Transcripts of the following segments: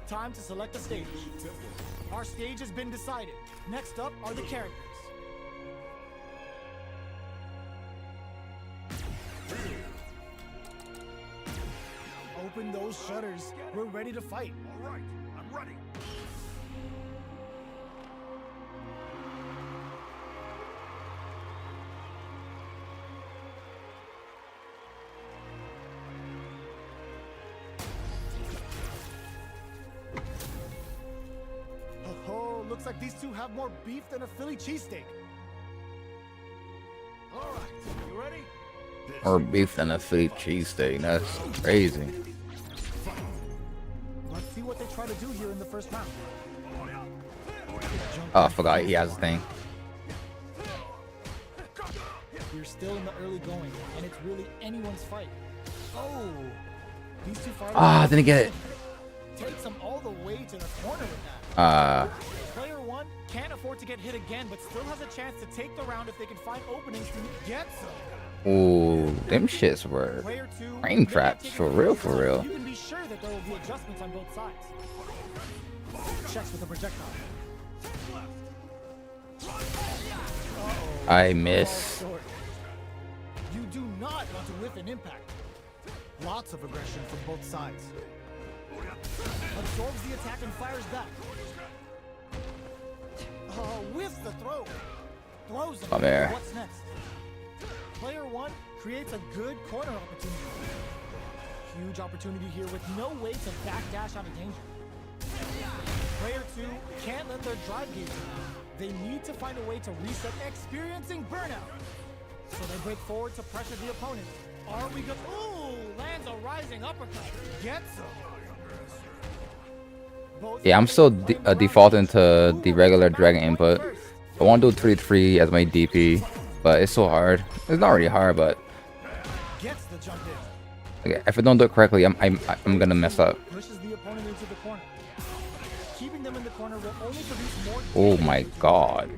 Time to select a stage. Our stage has been decided. Next up are the characters. Open those shutters. We're ready to fight. All right, I'm ready. Oh, looks like these two have more beef than a Philly cheesesteak. All right, you ready? More beef than a Philly cheesesteak. That's crazy. Let's see what they try to do here in the first round. Oh, I forgot he has a thing. We're still in the early going, and it's really anyone's fight. Oh, these two fighters. Ah, didn't get it. Takes them all the way to the corner with that. Player one can't afford to get hit again, but still has a chance to take the round if they can find openings to get some. Ooh, them shits were Player two, frame traps for real, for real. You can be sure that there will be adjustments on both sides. Checks with the projectile. I miss. You do not want to whiff an impact. Lots of aggression from both sides. Absorbs the attack and fires back. Whiffs the throw. Throws him. Come here. What's next? Player one creates a good corner opportunity. Huge opportunity here with no way to backdash out of danger. Player two can't let their drive gauge down. They need to find a way to reset, experiencing burnout. So they break forward to pressure the opponent. Are we good? Ooh, lands a rising uppercut. Gets him. Yeah, I'm still defaulting to the regular dragon input. I want to do 3-3 as my DP, but it's so hard. It's not really hard, but Gets the jump in. okay, if I don't do it correctly, I'm gonna mess up. Pushes the opponent into the corner. Keeping them in the corner will only produce more. Oh my god.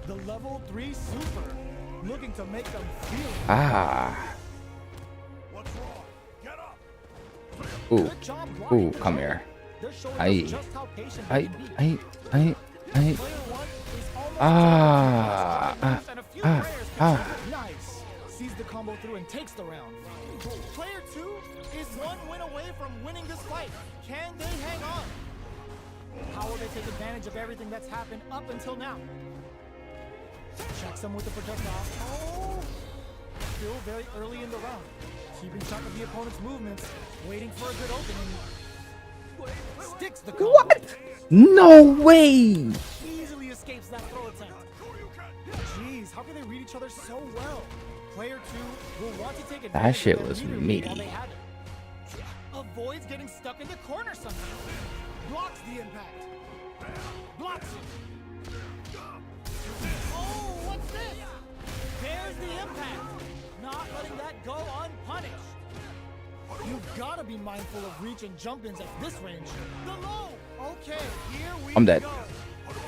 The level 3 super, looking to make them feel it. Ah. What's wrong? Get up. Ooh. Good job Ooh, blocking the come jump. here. They're showing Aye. us just how patient they I can be. I Player one is almost Ah, and a few ah, prayers ah. Nice. Sees the combo through and takes the round. Player two is one win away from winning this fight. Can they hang on? How will they take advantage of everything that's happened up until now? Checks him with the projectile. Oh! Still very early in the round. Keeping track of the opponent's movements, waiting for a good opening. Sticks the combo. What? No way. Easily escapes that throw attempt. Jeez, how can they read each other so well? Player two will want to take advantage That shit of their was leader meaty. while they have it. Avoids getting stuck in the corner somehow. Blocks the impact. Blocks it. Oh, what's this? There's the impact. Not letting that go unpunished. You've got to be mindful of reach and jump-ins at this range. The low. Okay, here we I'm dead. go.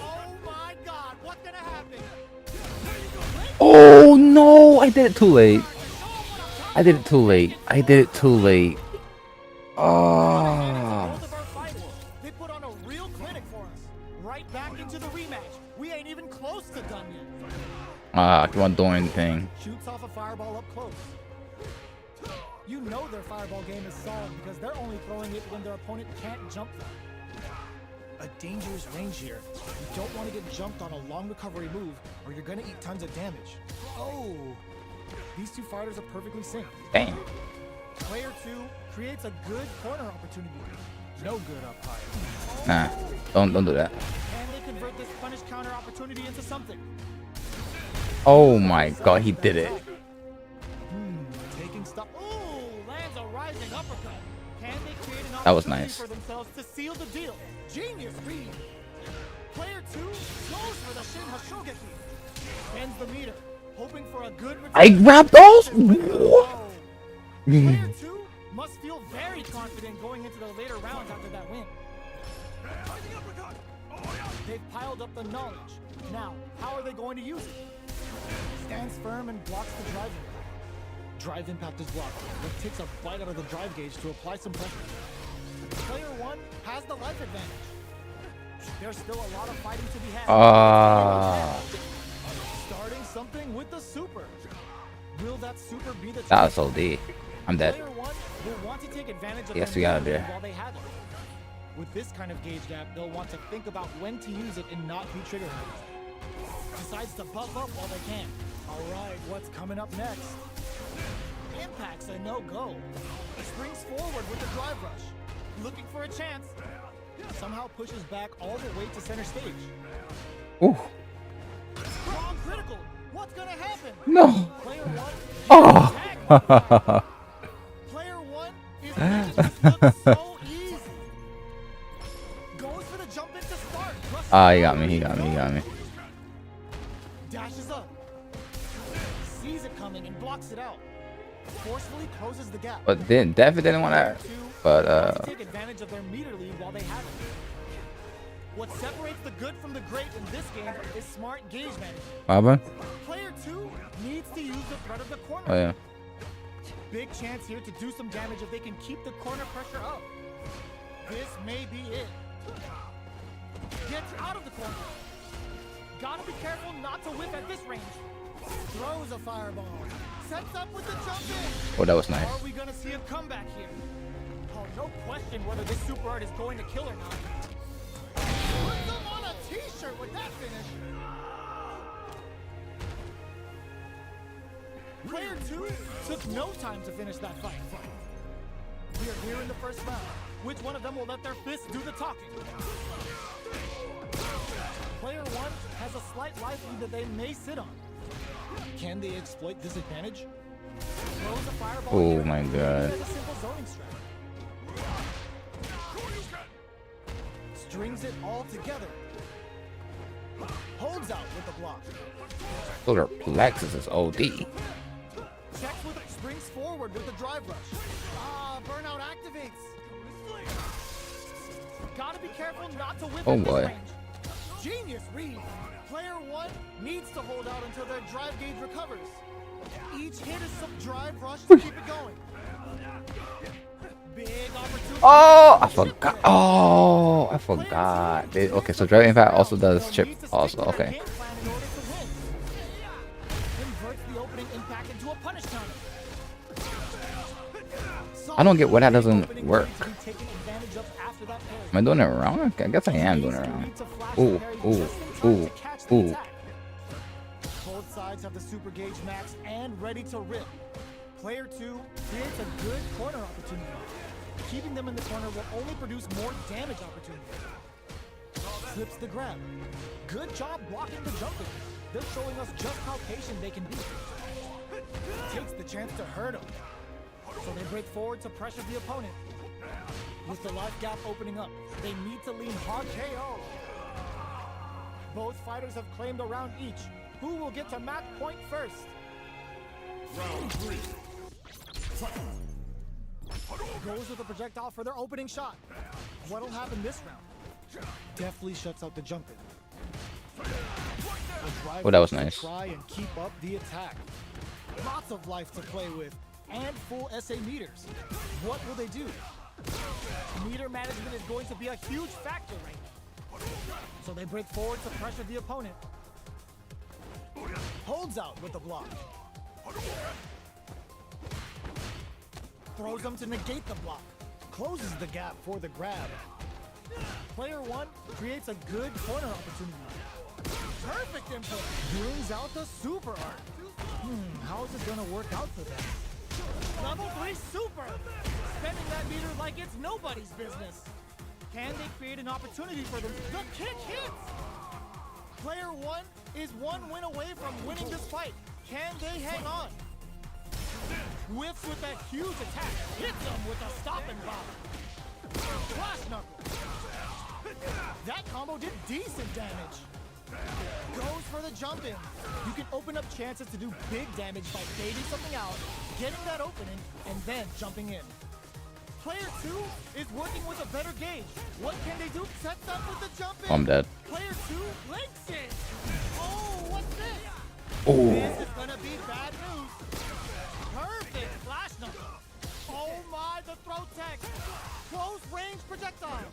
Oh my God, what's gonna happen? Oh no, I did it too late. I did it too late. I did it too late. Oh. Both of our fighters, they put on a real clinic for us. Right back into the rematch. We ain't even close to done yet. Ah, keep on doing anything. Shoots off a fireball up close. You know their fireball game is solid because they're only throwing it when their opponent can't jump them. A dangerous range here. You don't want to get jumped on a long recovery move or you're gonna eat tons of damage. Oh, these two fighters are perfectly synced. Damn. Player two creates a good corner opportunity. No good up high. Nah, don't do that. And they convert this punish counter opportunity into something. Oh my god, he did it. Taking stuff. Ooh, lands a rising uppercut. Can they create an That was opportunity nice. for themselves to seal the deal? Genius read. Player 2 goes for the Shin Hashogeki. Bends the meter, hoping for a good return. I grabbed those. Oh. Player 2 must feel very confident going into the later rounds after that win. They've piled up the knowledge. Now, how are they going to use it? Stands firm and blocks the drive impact. Drive impact is blocked, but takes a bite out of the drive gauge to apply some pressure. Player 1 has the life advantage. There's still a lot of fighting to be had. Starting something with the super. Will that super be the That was OD. I'm dead. Player 1 will want to take advantage of Yes, their we got it movement there. while they have it. With this kind of gauge gap, they'll want to think about when to use it and not be trigger happy. Decides to buff up while they can. Alright, what's coming up next? Impact's a no-go. Springs forward with the drive rush. Looking for a chance. Somehow pushes back all the way to center stage. Ooh. Wrong critical! What's gonna happen? No. Player 1 Oh. Player 1 is making this look so easy. Goes for the jump into start. Ah, he got me. He got me. He got me. Dashes up. Sees it coming and blocks it out. Forcefully closes the gap. But then definitely didn't want that. But take advantage of their meter lead while they have it. What separates the good from the great in this game is smart gauge management. what happened? Player 2 needs to use the threat of the corner. Oh yeah. Big chance here to do some damage if they can keep the corner pressure up. This may be it. Gets out of the corner. Gotta be careful not to whip at this range. Throws a fireball. Sets up with the jump in. Oh, that was nice. Are we gonna see a comeback here? Oh, no question whether this super art is going to kill or not. Put them on a t-shirt with that finish. Player 2 took no time to finish that fight. We are here in the first round. Which one of them will let their fists do the talking? Player 1 has a slight life lead that they may sit on. Can they exploit this advantage? Throws a fireball Oh here. my god. Has a simple zoning strat. Strings it all together. Holds out with the block. Those are plexus is OD. Checks with it, springs forward with the drive rush. Burnout activates. Gotta be careful not to whip Oh at this boy. range. Genius read. Player 1 needs to hold out until their drive gauge recovers. Each hit is some drive rush to keep it going. Big opportunity. Oh, I forgot. Oh, I forgot. Okay, so Dragon Impact also does chip. Also, okay. Inverts the opening impact into a punish counter. I don't get why that doesn't Opening work. to be taken advantage of after that parry. Am I doing it wrong? I guess I am doing it wrong. Ooh, ooh, ooh, ooh. Both sides have the super gauge max and ready to rip. Player 2 creates a good corner opportunity. Keeping them in the corner will only produce more damage opportunities. Slips the grab. Good job blocking the jumping. They're showing us just how patient they can be. Takes the chance to hurt him. So they break forward to pressure the opponent. With the life gap opening up, they need to lean hard KO. Both fighters have claimed a round each. Who will get to match point first? Round 3. Goes with a projectile for their opening shot. What'll happen this round? Deftly shuts out the jumping. Oh, that was nice. Try and keep up the attack. Lots of life to play with, and full SA meters. What will they do? Meter management is going to be a huge factor right now. So they break forward to pressure the opponent. Holds out with the block. Throws them to negate the block. Closes the gap for the grab. Player 1 creates a good corner opportunity. Perfect input. Brings out the super art. How is this gonna work out for them? Level 3 super! Spending that meter like it's nobody's business. Can they create an opportunity for them? The kick hits! Player 1 is 1 win away from winning this fight. Can they hang on? Whiffs with that huge attack. Hits them with a stop and block. Flash knuckle. That combo did decent damage. Goes for the jump in. You can open up chances to do big damage by baiting something out, getting that opening, and then jumping in. Player 2 is working with a better gauge. What can they do? Sets up with the jump in. I'm dead. Player 2 links it. Oh, what's this? Oh. This is gonna be bad news. Perfect flash knuckle. Oh my, the throw tech. Close range projectile.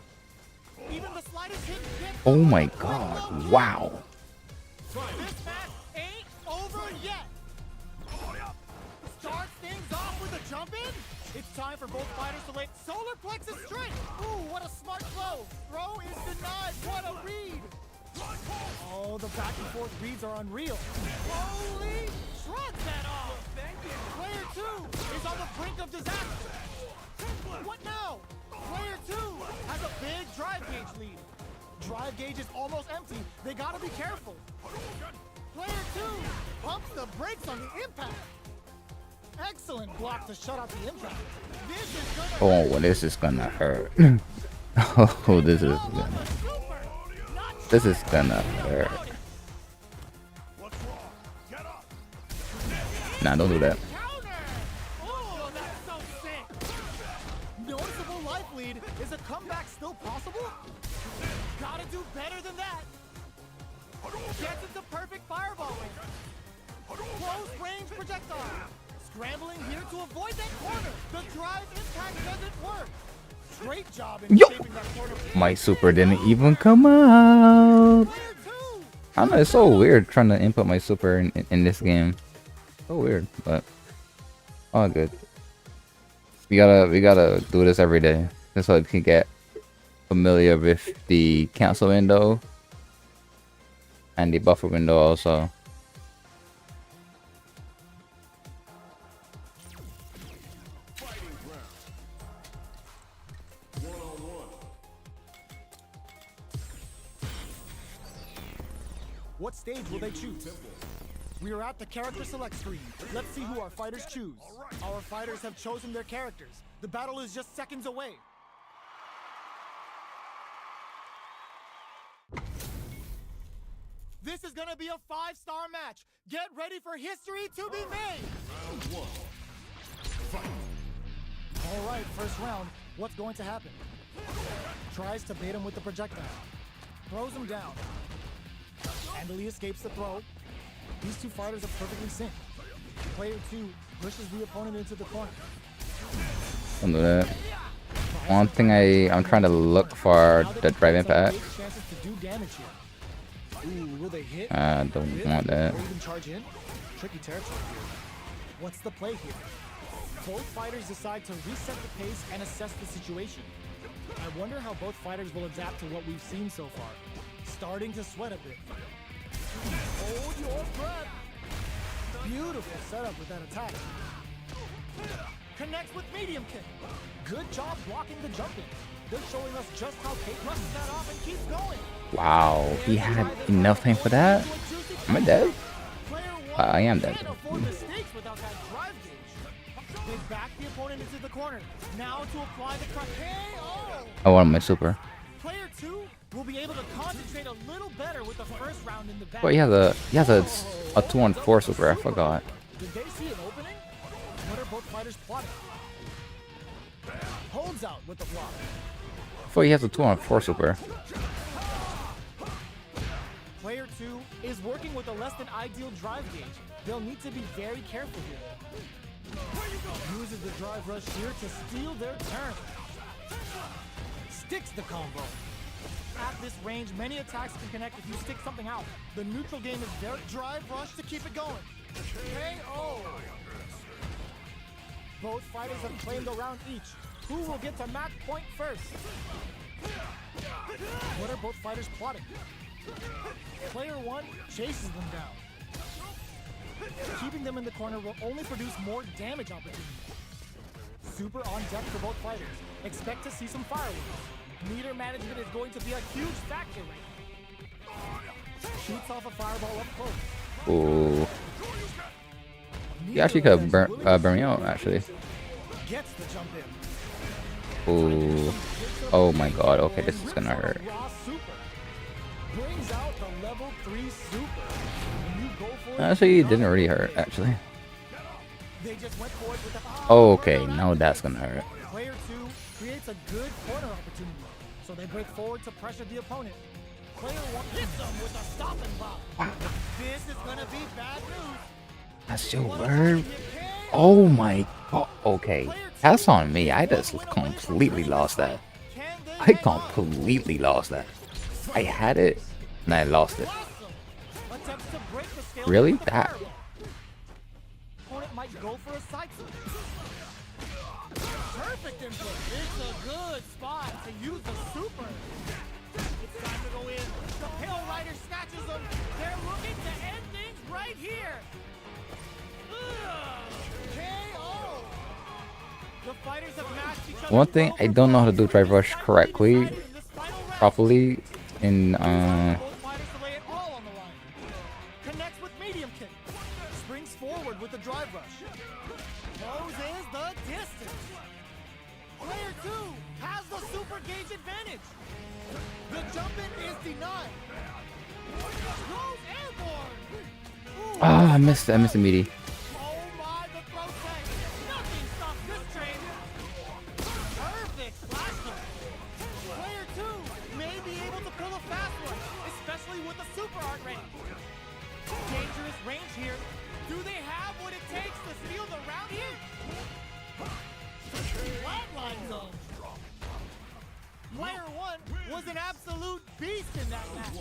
Even the slightest hit gets. Oh my god. Wow. This match ain't over yet. Starts things off with a jump in. It's time for both fighters to lay solar plexus straight. Ooh, what a smart throw. Throw is denied. What a read. Oh, the back and forth reads are unreal. Holy, shrugs that off. Player 2 is on the brink of disaster. What now? Player 2 has a big drive gauge lead. Drive gauge is almost empty. They gotta be careful. Player 2 pumps the brakes on the impact. Excellent block to shut out the impact. This is gonna Oh, well, this is gonna hurt. Oh, this is gonna hurt. Nah, don't do that. Oh, that's so sick. Noticeable life lead. Is a comeback still possible? Gotta do better than that. Gets into perfect fireball range. Close range projectile. Scrambling here to avoid that corner. The drive impact doesn't work. Great job in shaping that corner. My super didn't even come out. Player 2. I don't know, it's so weird trying to input my super in this game. So weird, but all good. We gotta do this every day, just so we can get familiar with the cancel window and the buffer window also. What stage will they choose? We are at the character select screen. Let's see who our fighters choose. Our fighters have chosen their characters. The battle is just seconds away. This is gonna be a 5-star match. Get ready for history to be made. All right, first round. What's going to happen? Tries to bait him with the projectile. Throws him down. Handily escapes the throw. These two fighters are perfectly synced. Player 2 pushes the opponent into the corner. Don't do that. One thing I'm trying to look for the drive impact. Chances to do damage here. Ooh, will they hit? I don't want that. Or even charge in? Tricky territory here. What's the play here? Both fighters decide to reset the pace and assess the situation. I wonder how both fighters will adapt to what we've seen so far. Starting to sweat a bit. Hold your breath. Beautiful setup with that attack. Connects with medium kick. Good job blocking the jumping. They're showing us just how Kate brushes that off and keeps going. Wow, he had enough time for that? Am I dead? I am dead. Can't afford mistakes without that drive gauge. They back the opponent into the corner. Now to apply the KO. I want my super. Player 2 will be able to concentrate a little better with the first round in the back. But he has a 2-on-4 super. I forgot. Did they see an opening? What are both fighters plotting? Holds out with the block. I thought he has a 2-on-4 super. Player 2 is working with a less than ideal drive gauge. They'll need to be very careful here. Uses the drive rush here to steal their turn. Sticks the combo. At this range, many attacks can connect if you stick something out. The neutral game is their drive rush to keep it going. KO. Both fighters have claimed a round each. Who will get to match point first? What are both fighters plotting? Player 1 chases them down. Keeping them in the corner will only produce more damage opportunities. Super on deck for both fighters. Expect to see some fireworks. Meter management is going to be a huge factor right now. Shoots off a fireball up close. Ooh. You actually could burn me out, actually. Gets the jump in. Ooh. Oh my god. Okay, this is gonna hurt. Brings out the level 3 super. When you go for it, Actually, it didn't really hurt, actually. they just went for it with the Oh, okay. Now that's gonna hurt. Player 2 creates a good corner opportunity, so they break forward to pressure the opponent. Player 1 hits them with a stop and block. This is gonna be bad news. That's your word. Oh my god. Okay. That's on me. I just completely lost that. I completely lost that. I had it and I lost it. Attempts to break the scale Really? with the That? fireball. Opponent might go for a side flip. Perfect input. It's a good spot to use the super. It's time to go in. The Pale Rider snatches them. They're looking to end things right here. KO. The fighters have matched each other. One thing, I don't know how to do drive rush correctly, properly in Both fighters to lay it all on the line. Connects with medium kick. Springs forward with the drive rush. Closes the distance. Player 2 has the super gauge advantage. The jump in is denied. Goes airborne. Ooh. Ah, I missed the meaty. Oh my, the throw tank. Nothing stops this train. Perfect flash hook. Player 2 may be able to pull a fast one, especially with the super art ready. Dangerous range here. Do they have what it takes to steal the round here? Flatline zone. Player 1 was an absolute beast in that match.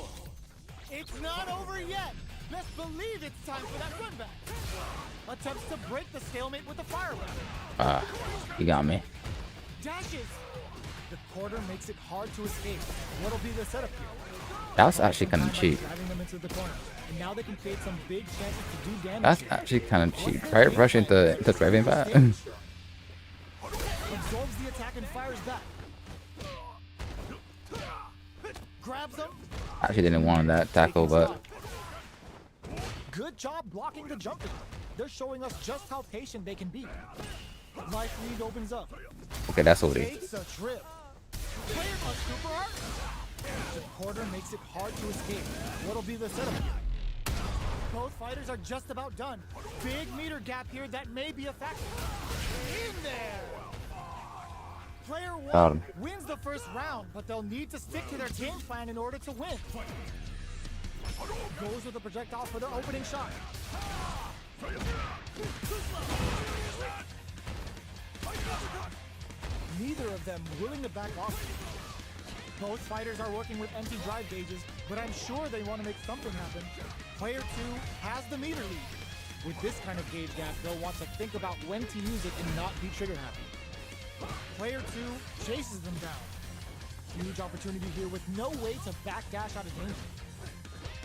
It's not over yet. Best believe it's time for that run back. Attempts to break the stalemate with the fireball. Ah, you got me. Dashes. The quarter makes it hard to escape. What'll be the setup here? That's actually kind of cheap. Driving them into the corner. And now they can create some big chances to do damage. That's actually kind of cheap. Try rush into driving back. Absorbs the attack and fires back. Grabs them. Actually didn't want that tackle, but Good job blocking the jumping. They're showing us just how patient they can be. Life lead opens up. okay, that's OD. Takes a trip. Player on super art. The quarter makes it hard to escape. What'll be the setup here? Both fighters are just about done. Big meter gap here that may be a factor. In there. Player Got 1 him. wins the first round, but they'll need to stick to their game plan in order to win. Goes with a projectile for their opening shot. Neither of them willing to back off. Both fighters are working with empty drive gauges, but I'm sure they want to make something happen. Player 2 has the meter lead. With this kind of gauge gap, they'll want to think about when to use it and not be trigger happy. Player 2 chases them down. Huge opportunity here with no way to backdash out of danger.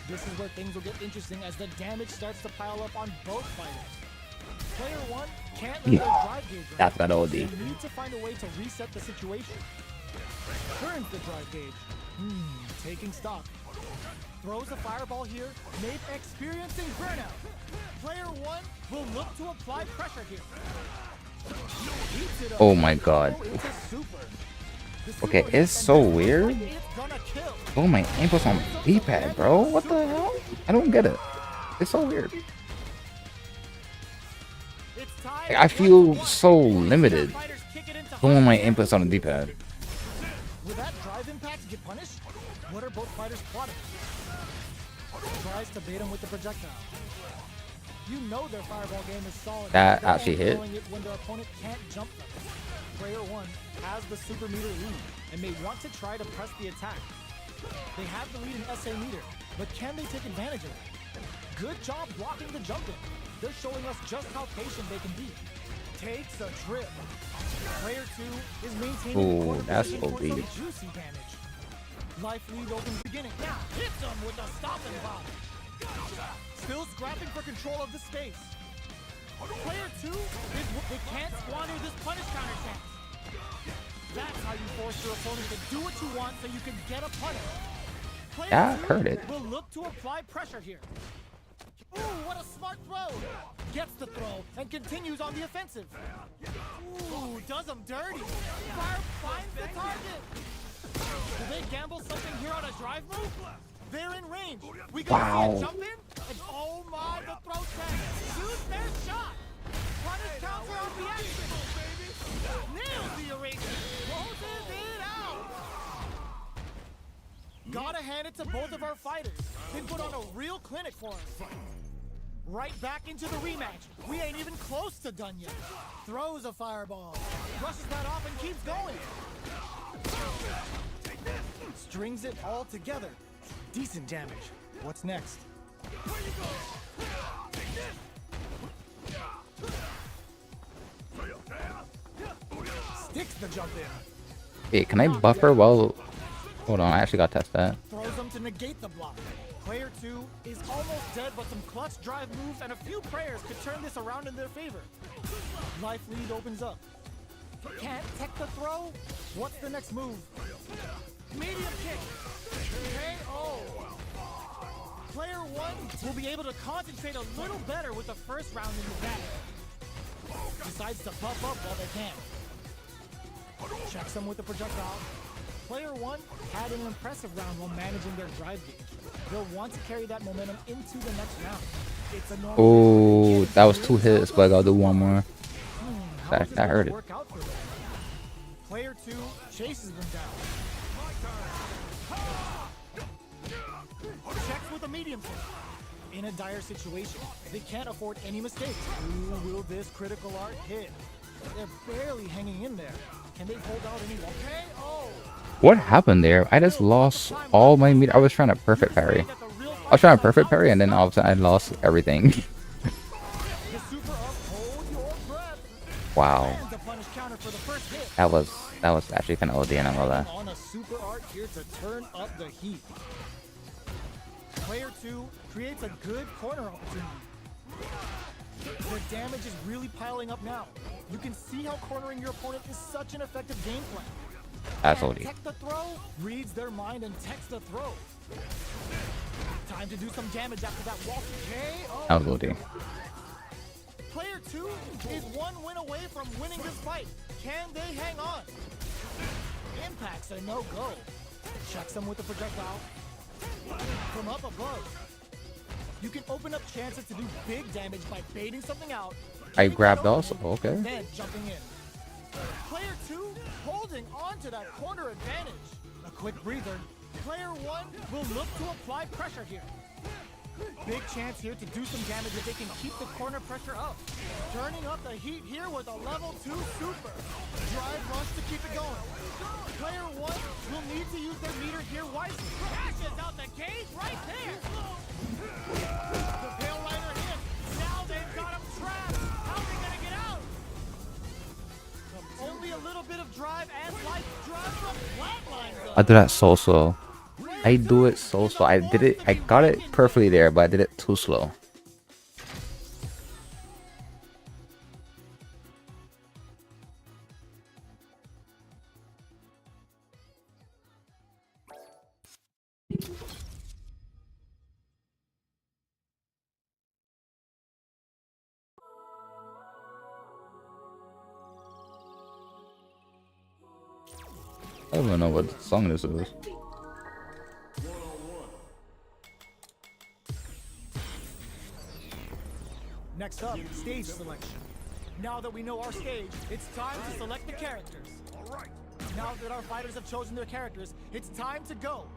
This is where things will get interesting as the damage starts to pile up on both fighters. Player 1 can't let their drive gauge run. That's got OD. They need to find a way to reset the situation. Turns the drive gauge. Taking stock. Throws a fireball here, maybe experiencing burnout. Player 1 will look to apply pressure here. Heats it up. Oh my god. It's a super. The Okay, super it's hit, so and weird. it's gonna kill. Oh, my input's on D-pad, bro. What the hell? I don't get it. It's so weird. It's tied. Like, I feel so limited Fighters kick it into when my input's on the D-pad. Will that drive impact get punished? What are both fighters plotting? Tries to bait him with the projectile. You know their fireball game is solid. That They're actually only hit. throwing it when their opponent can't jump them. Player 1 has the super meter lead and may want to try to press the attack. They have the lead in SA meter, but can they take advantage of it? Good job blocking the jumping. They're showing us just how patient they can be. Takes a trip. Player 2 is maintaining Ooh, quarter that's position for OD. some juicy damage. Life lead opens beginning. Now hits them with a stop and bomb. Still scrapping for control of the space. Player 2 they can't squander this punish counter chance. That's how you force your opponent to do what you want so you can get a punish. Player Yeah, I two heard it. will look to apply pressure here. Ooh, what a smart throw! Gets the throw and continues on the offensive. Ooh, does him dirty. Fire finds the target. Do they gamble something here on a drive move? They're in range. We gonna see a jump in? And oh my, the throw check. Shoot their shot. Punish counter on the action. Nails the eraser. Closes it out. Gotta hand it to both of our fighters. They put on a real clinic for us. Right back into the rematch. We ain't even close to done yet. Throws a fireball. Brushes that off and keeps going. Strings it all together. Decent damage. What's next? Sticks the jump in. Hey, can I buffer while... Hold on, I actually gotta test that. Throws them to negate the block. Player 2 is almost dead, but some clutch drive moves and a few prayers could turn this around in their favor. Life lead opens up. Can't tech the throw? What's the next move? Medium kick. KO. Player 1 will be able to concentrate a little better with the first round in the bag. Decides to buff up while they can. Checks them with the projectile. Player 1 had an impressive round while managing their drive gauge. They'll want to carry that momentum into the next round. It's a normal. Oh, that was 2 hits, but I gotta do one more. That hurt it. Player 2 chases them down. Checks with a medium kick. In a dire situation, they can't afford any mistakes. Ooh, will this critical art hit? They're barely hanging in there. Can they hold out any more? KO! What happened there? I just lost all my meter. I was trying to perfect parry. I was trying to perfect parry and then all of a sudden I lost everything. Wow. That was actually kind of OD and all that. On a super art here to turn up the heat. Player 2 creates a good corner opportunity. The damage is really piling up now. You can see how cornering your opponent is such an effective game plan. That's OD. Tech the throw, reads their mind and techs the throw. Time to do some damage after that walk. KO. That was OD. Player 2 is one win away from winning this fight. Can they hang on? Impact's a no-go. Checks them with the projectile. From up above. You can open up chances to do big damage by baiting something out. I grabbed also. Okay. Then jumping in. Player 2 holding on to that corner advantage. A quick breather. Player 1 will look to apply pressure here. Big chance here to do some damage if they can keep the corner pressure up. Turning up the heat here with a level 2 super. Drive rush to keep it going. Player 1 will need to use their meter here wisely. Dashes out the cage right there. The Pale Rider hit. Now they've got him trapped. How are they gonna get out? Only a little bit of drive and life. Drive from flatlines. I do that so slow. I do it so slow. I got it perfectly there, but I did it too slow. I don't even know what song this is. Next up, stage selection. Now that we know our stage, it's time to select the characters. All right. Now that our fighters have chosen their characters, it's time to go.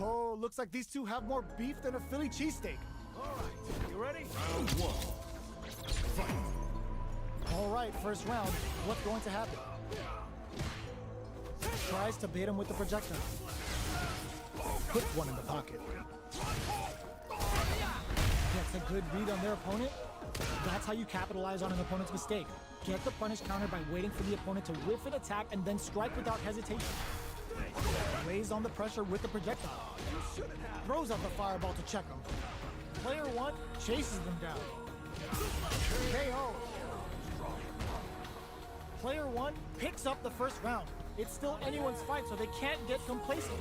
Oh, looks like these two have more beef than a Philly cheesesteak. All right, you ready? Round 1. Fight. All right, first round. What's going to happen? Tries to bait him with the projectile. Puts one in the pocket. Gets a good read on their opponent. That's how you capitalize on an opponent's mistake. Get the punish counter by waiting for the opponent to whiff an attack and then strike without hesitation. Lays on the pressure with the projectile. Throws out the fireball to check him. Player 1 chases them down. KO. Player 1 picks up the first round. It's still anyone's fight, so they can't get complacent.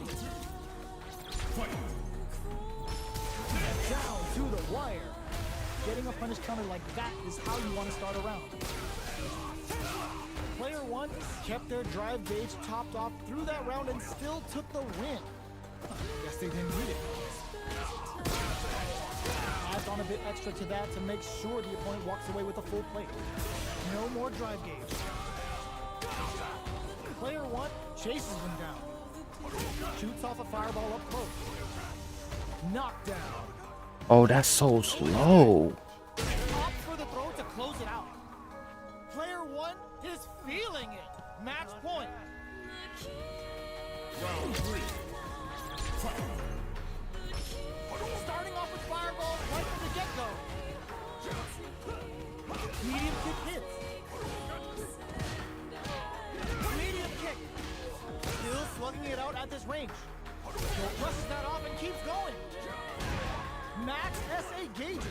Down to the wire. Getting a punish counter like that is how you want to start a round. Player 1 kept their drive gauge topped off through that round and still took the win. Guess they didn't need it. Adds on a bit extra to that to make sure the opponent walks away with a full plate. No more drive gauge. Player 1 chases them down. Shoots off a fireball up close. Knockdown. Oh, that's so slow. Opts for the throw to close it out. Player 1 is feeling it. Match point. Round 3. Fight. Starting off with fireballs right from the get-go. Medium kick hits. Medium kick. Still slugging it out at this range. Brushes that off and keeps going. Max SA gauges.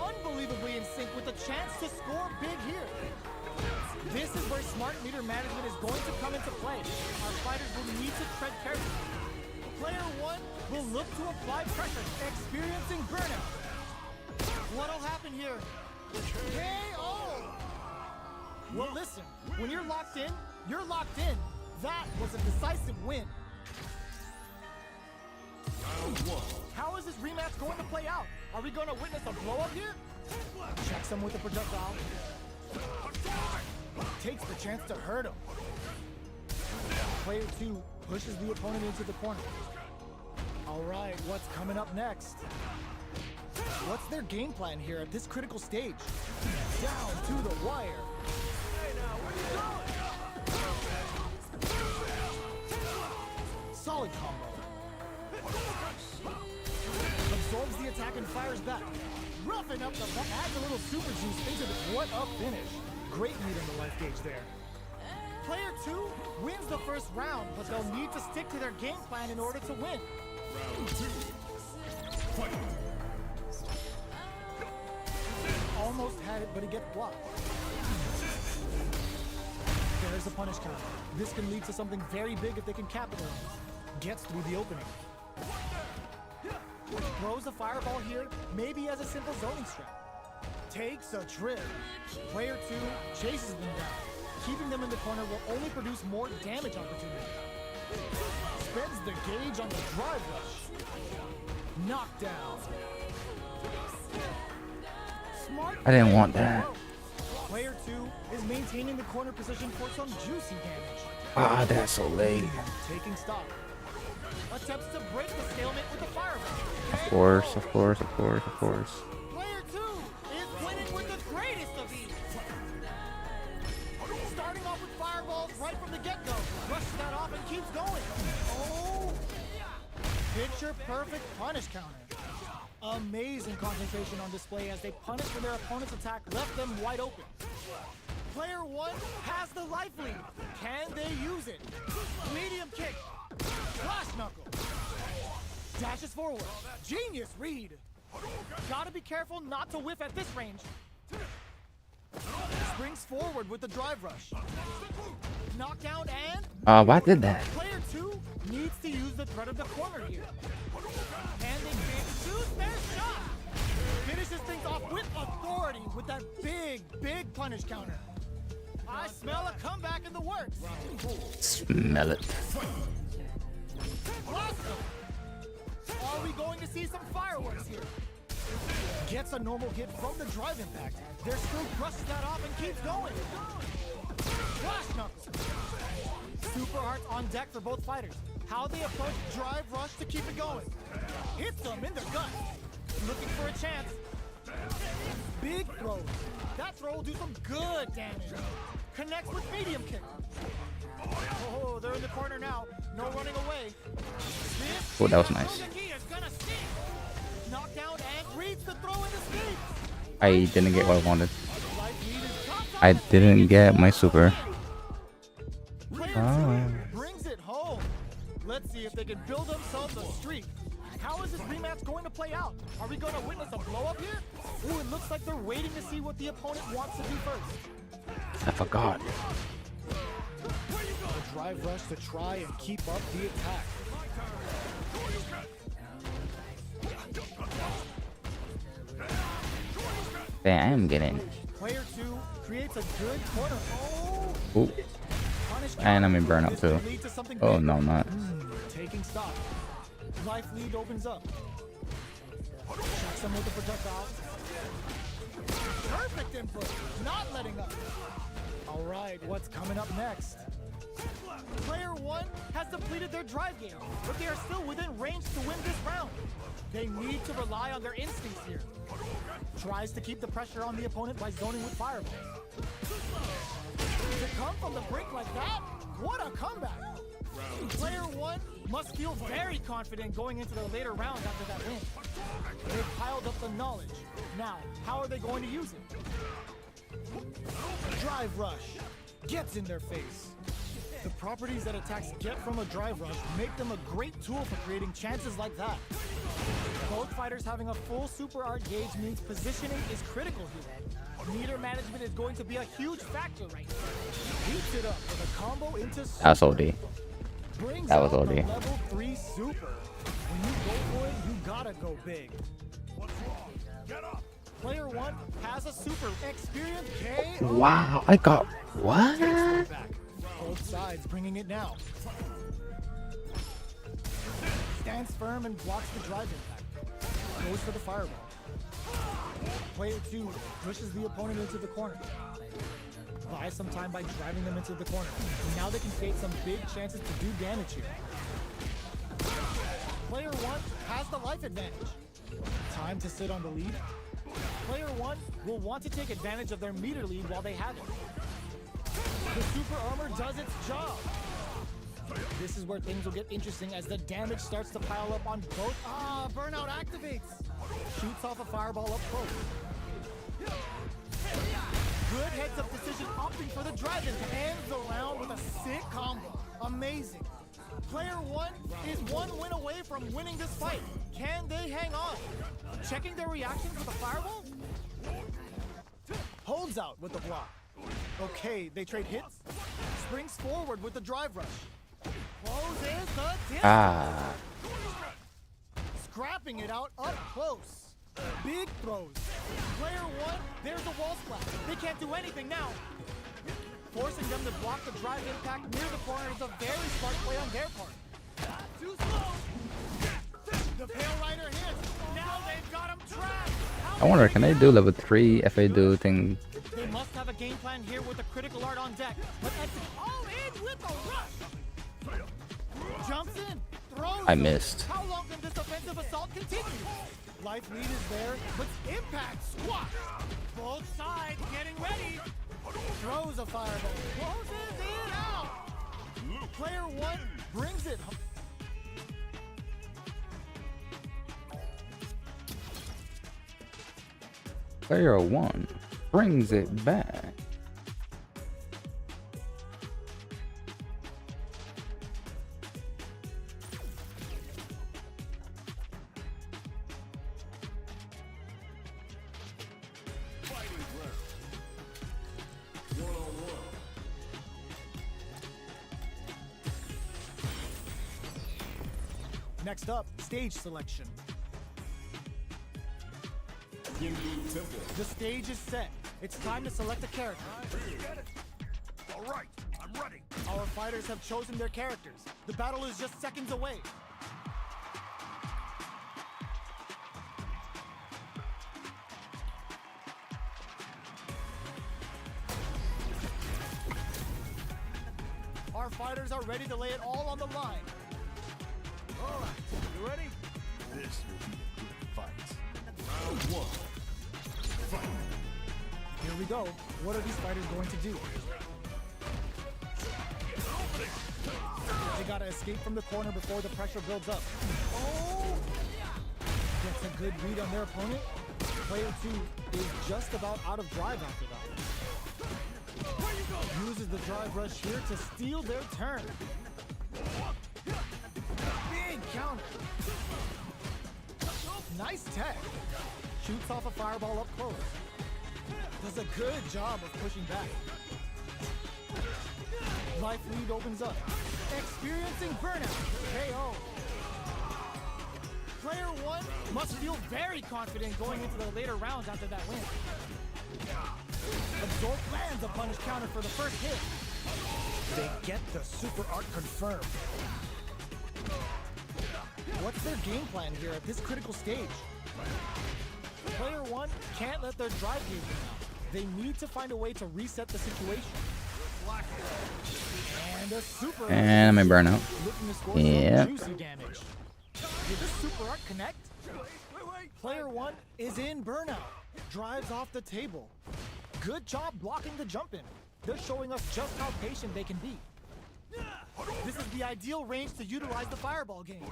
Unbelievably in sync with a chance to score big here. This is where smart meter management is going to come into play. Our fighters will need to tread carefully. Player 1 will look to apply pressure, experiencing burnout. What'll happen here? KO! Well, listen, when you're locked in, you're locked in. That was a decisive win. Round 1. How is this rematch going to play out? Are we going to witness a blow-up here? Checks him with a projectile. Takes the chance to hurt him. Player 2 pushes the opponent into the corner. All right, what's coming up next? What's their game plan here at this critical stage? Down to the wire. Hey now, where you going? Solid combo. Absorbs the attack and fires back. Roughing up the punch, adds a little super juice into the... What a finish. Great lead in the life gauge there. Player 2 wins the first round, but they'll need to stick to their game plan in order to win. Round 2. Fight. Almost had it, but he gets blocked. There's a punish counter. This can lead to something very big if they can capitalize. Gets through the opening. Throws a fireball here, maybe as a simple zoning strat. Takes a trip. Player 2 chases them down. Keeping them in the corner will only produce more damage opportunity. Spends the gauge on the drive rush. Knockdown. Smart. I didn't want that. Player 2 is maintaining the corner position for some juicy damage. Ah, that's so late. Taking stock. Attempts to break the stalemate with the fireball. Of course, of course, of course, of course. Player 2 is winning with the greatest of ease. Starting off with fireballs right from the get-go. Brushes that off and keeps going. Oh! Picture perfect punish counter. Amazing concentration on display as they punish when their opponent's attack left them wide open. Player 1 has the life lead. Can they use it? Medium kick. Flash knuckle. Dashes forward. Genius read. Gotta be careful not to whiff at this range. Springs forward with the drive rush. Knockdown and... Why did that? Player 2 needs to use the threat of the corner here. And they can choose their shot. Finishes things off with authority with that big punish counter. I smell a comeback in the works. Smell it. Are we going to see some fireworks here? Gets a normal hit from the drive impact. Their screw brushes that off and keeps going. Flash knuckle. Super hearts on deck for both fighters. How they approach drive rush to keep it going. Hits them in their gut. Looking for a chance. Big throws. That throw will do some good damage. Connects with medium kick. Oh, they're in the corner now. No running away. Oh, that was nice. Knockdown and reads the throw and escapes. I didn't get what I wanted. I didn't get my super. Player 2 brings it home. build themselves a streak. How is this rematch going to play out? Are we going to witness a blow-up here? Ooh, it looks like they're waiting to see what the opponent wants to do first. I forgot. A drive rush to try and keep up the attack. Damn, I'm getting. Player 2 creates a good corner. Oh! Ooh. And I'm in burnout too. Oh no, not. Taking stock. Life lead opens up. Shocks him with the projectile. Perfect input. Not letting up. All right, what's coming up next? Player 1 has depleted their drive game, but they are still within range to win this round. They need to rely on their instincts here. Tries to keep the pressure on the opponent by zoning with fireballs. To come from the brink like that? What a comeback! Player 1 must feel very confident going into the later rounds after that win. They've piled up the knowledge. Now, how are they going to use it? Drive rush. Gets in their face. The properties that attacks get from a drive rush make them a great tool for creating chances like that. Both fighters having a full super art gauge means positioning is critical here. Meter management is going to be a huge factor right now. Heats it up with a combo into super. That's OD. Brings That was out OD. the level 3 super. When you go for it, you gotta go big. What's wrong? Get up. Player 1 has a super experience KO. Wow, I got what? Back. Both sides bringing it now. Stands firm and blocks the drive impact. Goes for the fireball. Player 2 pushes the opponent into the corner. Buys some time by driving them into the corner. And now they can create some big chances to do damage here. Player 1 has the life advantage. Time to sit on the lead. Player 1 will want to take advantage of their meter lead while they have it. The super armor does its job. This is where things will get interesting as the damage starts to pile up on both. Burnout activates. Shoots off a fireball up close. Good heads-up decision opting for the drive-in to end the round with a sick combo. Amazing. Player 1 is one win away from winning this fight. Can they hang on? Checking their reactions with a fireball? Holds out with the block. Okay, they trade hits. Springs forward with the drive rush. Closes the distance. Scrapping it out up close. Big throws. Player 1, there's a wall splash. They can't do anything now. Forcing them to block the drive impact near the corner is a very smart play on their part. Too slow. The Pale Rider hits. Now they've got him trapped. I wonder, can they do level 3 if they do thing? They must have a game plan here with the critical art on deck. But that's all in with a rush. Jumps in, throws. I missed. How long can this offensive assault continue? Life lead is there, but impact squash. Both sides getting ready. Throws a fireball. Closes it out. Player 1 brings it home. Player 1 brings it back. Next up, stage selection. The stage is set. It's time to select a character. All right, I'm ready. Our fighters have chosen their characters. The battle is just seconds away. Our fighters are ready to lay it all on the line. All right, you ready? This will be a good fight. Round 1. Fight. Here we go. What are these fighters going to do? They gotta escape from the corner before the pressure builds up. Oh! Gets a good read on their opponent. Player 2 is just about out of drive after that. Uses the drive rush here to steal their turn. Big counter. Nice tech. Shoots off a fireball up close. Does a good job of pushing back. Life lead opens up. Experiencing burnout. KO. Player 1 must feel very confident going into the later rounds after that win. Absorb lands a punish counter for the first hit. They get the super art confirmed. What's their game plan here at this critical stage? Player 1 can't let their drive gauge out. They need to find a way to reset the situation. And a super And I'm in burnout. looking to score Yeah. some juicy damage. Did this super art connect? Player 1 is in burnout. Drives off the table. Good job blocking the jump in. They're showing us just how patient they can be. This is the ideal range to utilize the fireball game.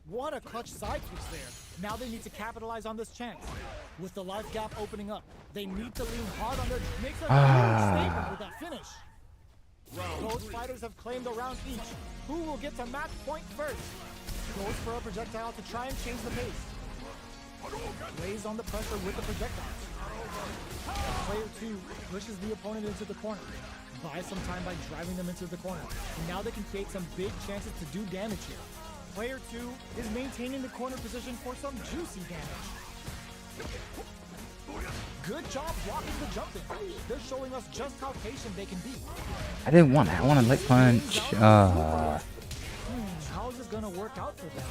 What a clutch side switch there. Now they need to capitalize on this chance. With the life gap opening up, they need to lean hard on their... Makes a huge statement with that finish. Both fighters have claimed a round each. Who will get to match point first? Goes for a projectile to try and change the pace. Lays on the pressure with the projectiles. Player 2 pushes the opponent into the corner. Buys some time by driving them into the corner. And now they can create some big chances to do damage here. Player 2 is maintaining the corner position for some juicy damage. Good job blocking the jump in. They're showing us just how patient they can be. I didn't want it. I want a light punch. How is this gonna work out for them?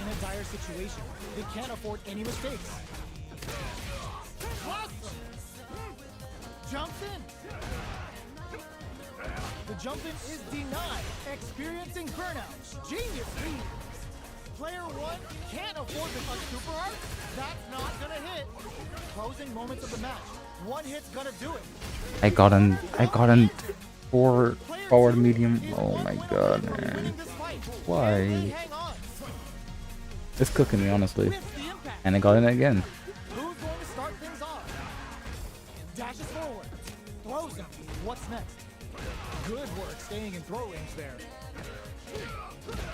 In a dire situation, they can't afford any mistakes. Jumps in. The jump in is denied. Experiencing burnout. Genius lead. Player 1 can't afford a super art. That's not gonna hit. Closing moments of the match. One hit's gonna do it. I got in forward medium. Oh my god, man. Why? It's cooking me, honestly. And I got in again. Who's going to start things off? Dashes forward. Throws him. What's next? Good work staying in throw range there.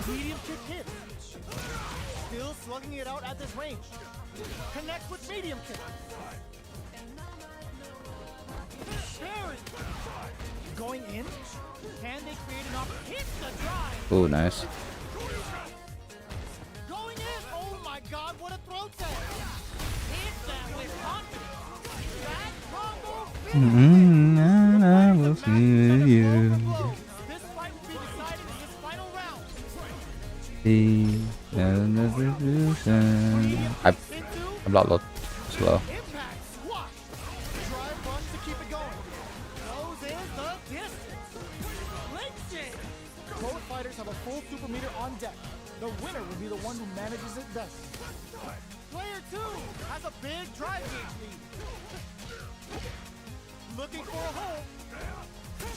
Medium kick hit. Still slugging it out at this range. Connects with medium kick. Parry. Going in. Can they create an opportunity? Hit the drive. Oh, nice. Going in. Oh my god, what a throw set. Hit that with confidence. That combo I will see you. This fight will be decided in this final round. I'm not low. Slow. Impact squash. Drive punch to keep it going. Goes in the distance. Links it. Both fighters have a full super meter on deck. The winner will be the one who manages it best. Player 2 has a big drive gauge lead. Looking for a hole.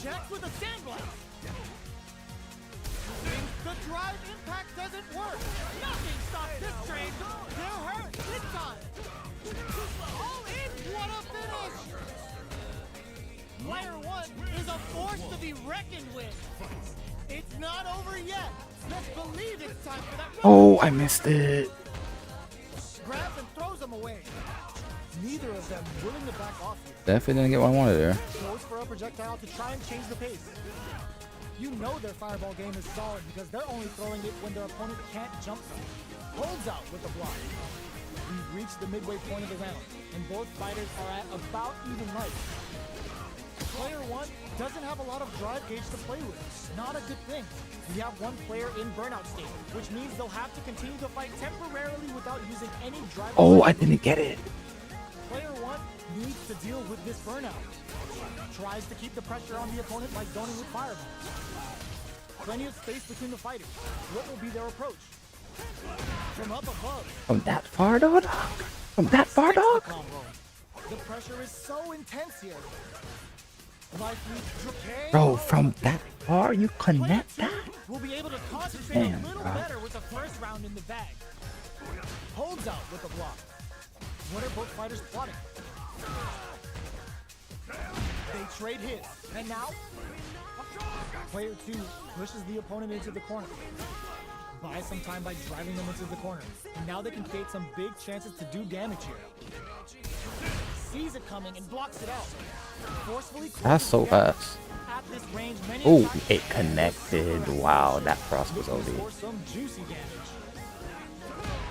Checks with a sandblast. The drive impact doesn't work. Nothing stops this train. They're hurt this time. All in. What a finish. Player 1 is a force to be reckoned with. It's not over yet. Let's believe it's time for that. Oh, I missed it. Grabs and throws him away. Neither of them willing to back off here. Definitely didn't get what I wanted there. Goes for a projectile to try and change the pace. You know their fireball game is solid because they're only throwing it when their opponent can't jump them. Holds out with the block. We've reached the midway point of the round, and both fighters are at about even life. Player 1 doesn't have a lot of drive gauge to play with. Not a good thing. We have one player in burnout state, which means they'll have to continue to fight temporarily without using any drive. Oh, I didn't get it. Player 1 needs to deal with this burnout. Tries to keep the pressure on the opponent by zoning with fireballs. Plenty of space between the fighters. What will be their approach? From up above. From that far, dog? From that far, dog? The pressure is so intense here. Bro, from that far, you connect that? We'll be able to concentrate a little better with the first round in the bag. Holds out with the block. What are both fighters plotting? They trade hits, and now player 2 pushes the opponent into the corner. buy some time by driving them into the corner. And now they can create some big chances to do damage here. Sees it coming and blocks it out. Forcefully That's so fast. at this range, many Oh, attacks it connected. Wow, that cross was OD. for some juicy damage.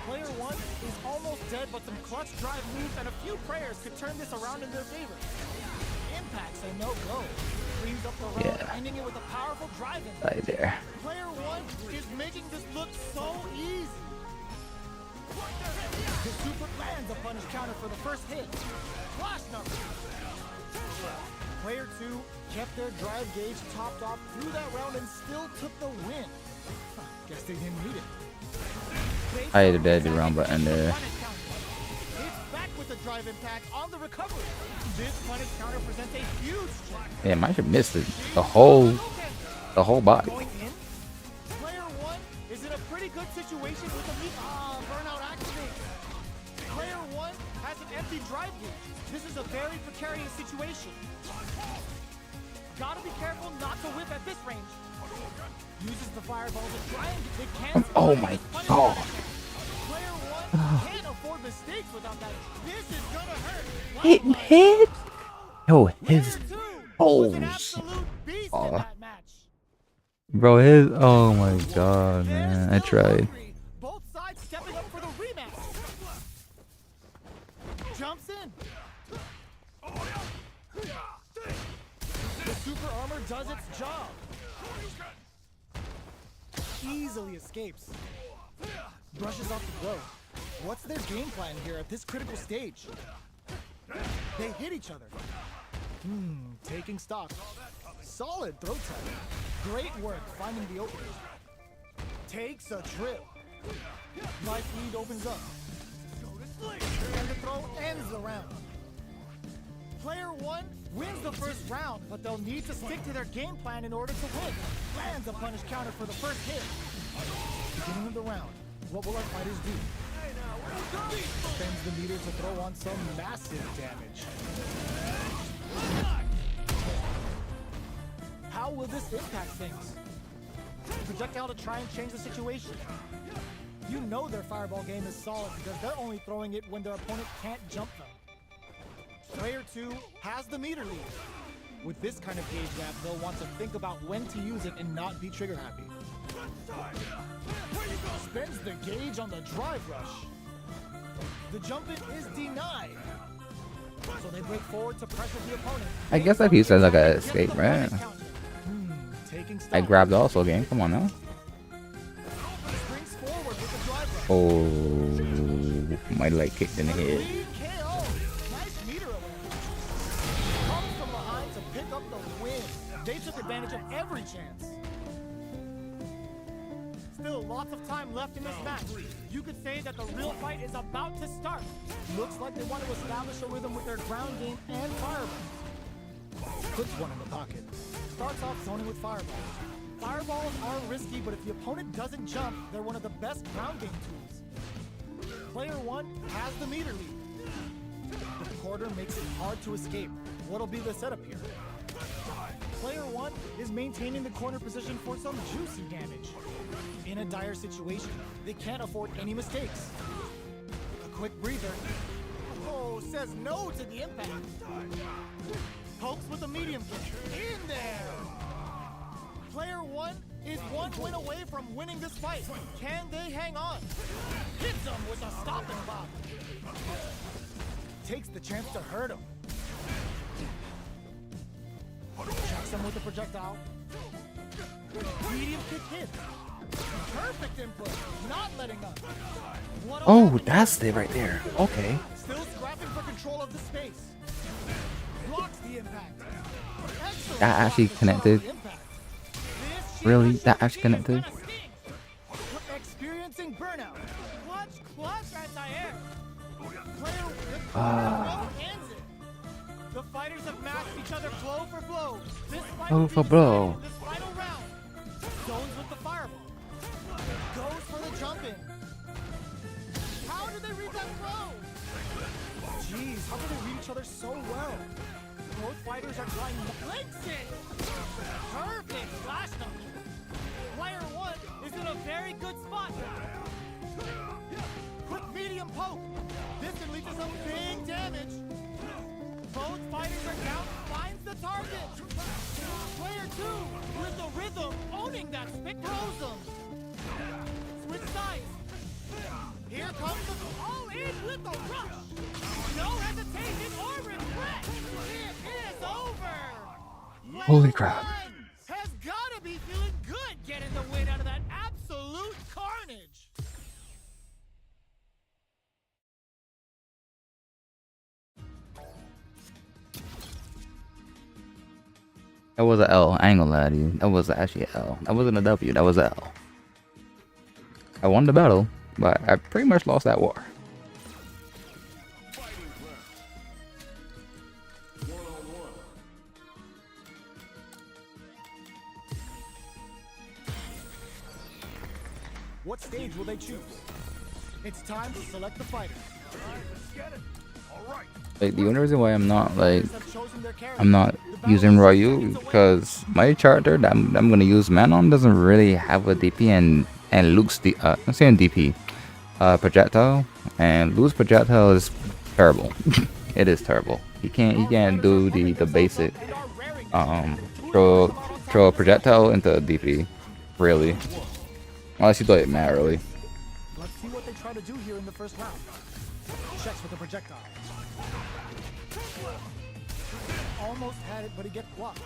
Player 1 is almost dead, but some clutch drive moves and a few prayers could turn this around in their favor. Impacts a no-go. Cleans up the round, ending it with a powerful drive in. Right there. Player 1 is making this look so easy. The super lands a punish counter for the first hit. Flash number. Player 2 kept their drive gauge topped off through that round and still took the win. Guess they didn't need it. I had a bad round button there. It's back with the drive impact on the recovery. This punish counter presents a huge threat. Yeah, I should miss it. The whole body. Going in, player 1 is in a pretty good situation with the burnout activate. Player 1 has an empty drive gauge. This is a very precarious situation. Gotta be careful not to whip at this range. Uses the fireball to try and get cancel. Oh my god. Player 1 can't afford mistakes without that. This is gonna hurt. Hit. Yo, his Player 2 was an balls. absolute beast in that match. Bro, his. Oh my god, man. I tried. Both sides stepping up for the rematch. Jumps in. The super armor does its job. Easily escapes. Brushes off the blow. What's their game plan here at this critical stage? They hit each other. Taking stock. Solid throw tag. Great work finding the opening. Takes a trip. Life lead opens up. And the throw ends the round. Player 1 wins the first round, but they'll need to stick to their game plan in order to win. Lands a punish counter for the first hit. Beginning of the round, what will our fighters do? Spends the meter to throw on some massive damage. How will this impact things? Projectile to try and change the situation. You know their fireball game is solid because they're only throwing it when their opponent can't jump them. Player 2 has the meter lead. With this kind of gauge gap, they'll want to think about when to use it and not be trigger happy. Spends the gauge on the drive rush. The jump in is denied. So they break forward to pressure the opponent. I guess if he says like a escape, right? Taking stock. I grabbed also game. Come on now. Springs forward with the drive rush. Oh, my leg kicked in the head. Lead KO. Nice meter awareness. Comes from behind to pick up the win. They took advantage of every chance. Still lots of time left in this match. You could say that the real fight is about to start. Looks like they want to establish a rhythm with their ground game and fireball. Puts one in the pocket. Starts off zoning with fireballs. Fireballs are risky, but if the opponent doesn't jump, they're one of the best ground game tools. Player 1 has the meter lead. The quarter makes it hard to escape. What'll be the setup here? Player 1 is maintaining the corner position for some juicy damage. In a dire situation, they can't afford any mistakes. A quick breather. Oh, says no to the impact. Pokes with a medium kick. In there! Player 1 is one win away from winning this fight. Can they hang on? Hits him with a stopping block. Takes the chance to hurt him. Checks him with a projectile. Medium kick hit. Perfect input. Not letting up. Oh, that's it right there. Okay. Still scrapping for control of the space. Blocks the impact. Excellent That actually block to connected. follow the impact. This Really? shit That actually connected? kinda stings. Experiencing burnout. Clutch anti-air. Player ends it. The fighters have matched each other blow for blow. This fight Blow will for be blow. decided in this final round. Zones with the fireball. Goes for the jump in. How did they read that throw? Jeez, how did they read each other so well? Both fighters are trying to links it. Perfect flash number. Player 1 is in a very good spot. Quick medium poke. This can lead to some big damage. Both fighters are down. Finds the target. Player 2 with the rhythm, owning that spit, throws them. Switch sides. Here comes the all in with the rush. No hesitation or regret. It is over. Holy crap. Has gotta be feeling good getting the win out of that absolute carnage. That was an L. I ain't gonna lie to you. That was actually an L. That wasn't a W. That was an L. I won the battle, but I pretty much lost that war. What stage will they choose? It's time to select the fighters. Like the only reason why I'm not using Ryu because my character that I'm gonna use Manon doesn't really have a DP and Luke's I'm saying DP projectile, and Luke's projectile is terrible. It is terrible. He can't do the basic throw a projectile into a DP really, unless you do it mad early. Let's see what they try to do here in the first round. Checks with the projectile. Almost had it, but he gets blocked.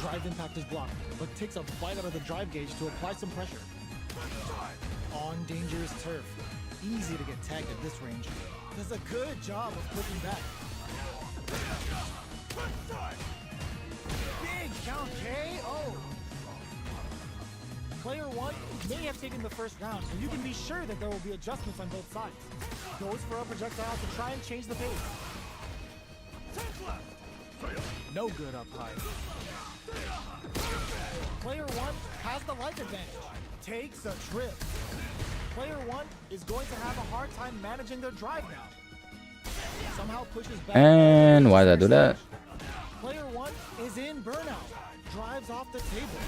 Drive impact is blocked, but takes a bite out of the drive gauge to apply some pressure. On dangerous turf. Easy to get tagged at this range. Does a good job of flipping back. Big count KO. Player 1 may have taken the first round, and you can be sure that there will be adjustments on both sides. Goes for a projectile to try and change the pace. No good up high. Player 1 has the life advantage. Takes a trip. Player 1 is going to have a hard time managing their drive now. Somehow pushes back. And why did I do that? Player 1 is in burnout. Drives off the table.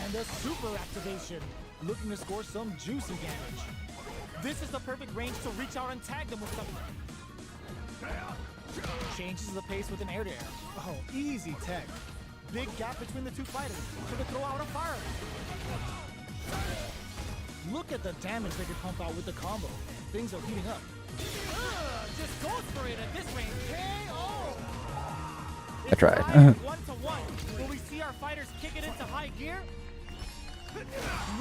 And a super activation. Looking to score some juicy damage. This is the perfect range to reach out and tag them with something. Changes the pace with an air-to-air. Oh, easy tag. Big gap between the two fighters. Should throw out a fire. Look at the damage they could pump out with the combo. Things are heating up. Just goes for it at this range. KO! I tried. 1-to-1. Will we see our fighters kick it into high gear?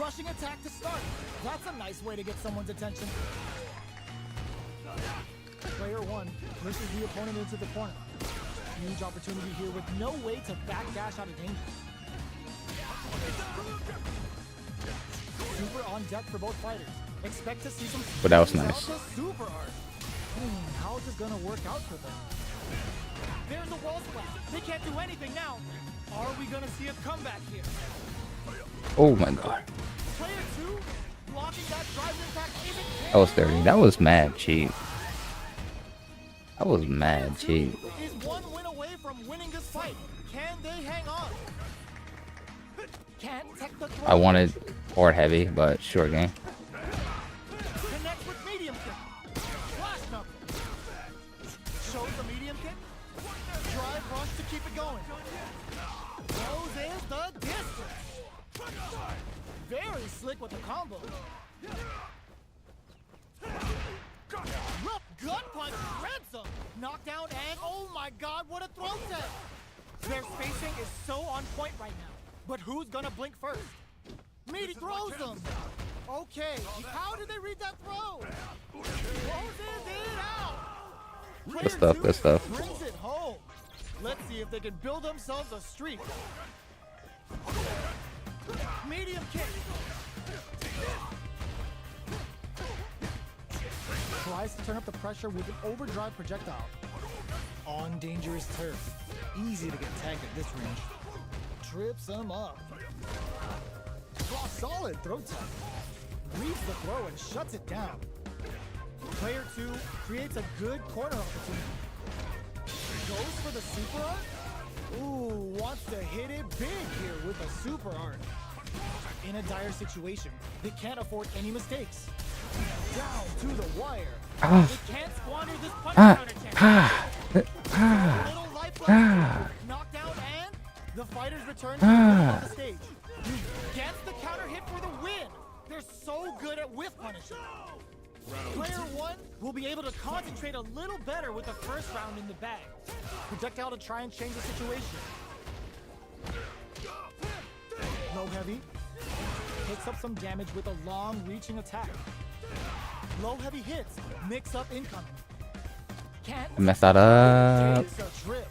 Rushing attack to start. That's a nice way to get someone's attention. Player 1 pushes the opponent into the corner. Huge opportunity here with no way to backdash out of danger. Super on deck for both fighters. Expect to see some. But that was nice. Super art. How is this gonna work out for them? There's a wall splash. They can't do anything now. Are we gonna see a comeback here? Oh my god. Player 2 blocking that drive impact isn't. That was dirty. That was mad cheap. That was mad cheap. Is one win away from winning this fight. Can they hang on? Can't tech the throw. I wanted hard heavy, but short game. Connects with medium kick. Flash knuckle. Shows the medium kick. Drive rush to keep it going. Goes in the distance. Very slick with the combo. Rough gut punch, ransom, knockdown, and oh my god, what a throw set! Their spacing is so on point right now. But who's gonna blink first? Meaty throws them! Okay, how did they read that throw? Closes it out! Good stuff, good stuff. Brings it home. Let's see if they can build themselves a streak. Medium kick. Tries to turn up the pressure with an overdrive projectile. On dangerous turf. Easy to get tagged at this range. Trips him up. Oh, solid throw tag. Reads the throw and shuts it down. Player 2 creates a good corner opportunity. Goes for the super art. Ooh, wants to hit it big here with a super art. In a dire situation, they can't afford any mistakes. Down to the wire. Ah. They can't squander this punch counter chance. Little life left. Knockdown and the fighters return to the stage. Gets the counter hit for the win. They're so good at whiff punishing. Player 1 will be able to concentrate a little better with the first round in the bag. Projectile to try and change the situation. Low heavy. Picks up some damage with a long reaching attack. Low heavy hits. Mix up incoming. Can't Mess that up. takes a trip.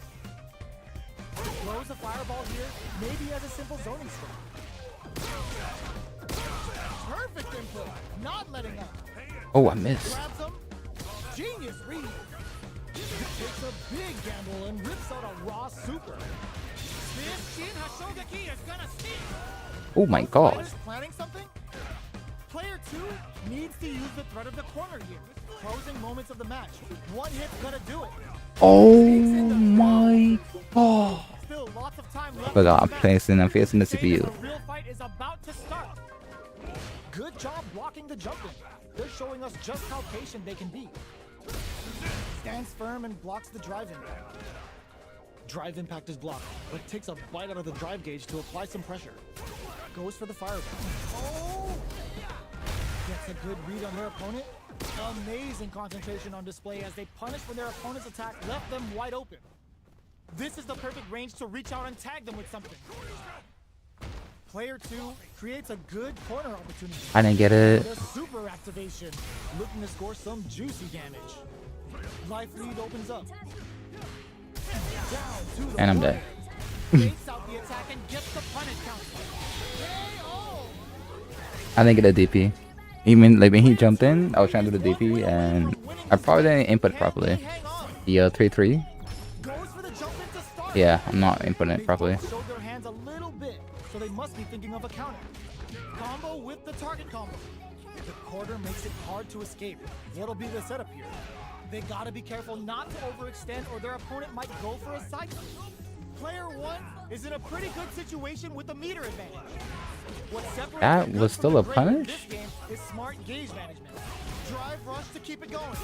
Throws a fireball here, maybe as a simple zoning strike. Perfect input. Not letting up. Oh, I missed. Grabs him. Genius read. Takes a big gamble and rips out a raw super. This Shin Hashogaki is gonna sting. Oh my god. Fighters planning something? Player 2 needs to use the threat of the corner here. Closing moments of the match. One hit's gonna do it. Oh my god. Still lots of time left. But I'm facing the CPU. The real fight is about to start. Good job blocking the jumping. They're showing us just how patient they can be. Stands firm and blocks the drive impact. Drive impact is blocked, but takes a bite out of the drive gauge to apply some pressure. Goes for the fireball. Oh! Gets a good read on their opponent. Amazing concentration on display as they punish when their opponent's attack left them wide open. This is the perfect range to reach out and tag them with something. Player 2 creates a good corner opportunity. I didn't get it. The super activation, looking to score some juicy damage. Life lead opens up. Down to the And I'm dead. Takes out the attack and gets the punish count. KO! I didn't get a DP. Even like when he jumped in, I was trying to do the DP and I probably didn't input it properly. The 3-3. Goes for the jump in to start. Yeah, I'm not inputting it properly. They showed their hands a little bit, so they must be thinking of a counter. Combo with the target combo. The quarter makes it hard to escape. What'll be the setup here? They gotta be careful not to overextend or their opponent might go for a side sweep. Player 1 is in a pretty good situation with a meter advantage. What separates That the good was from still the a great in punish? This game is smart gauge management. Drive rush to keep it going.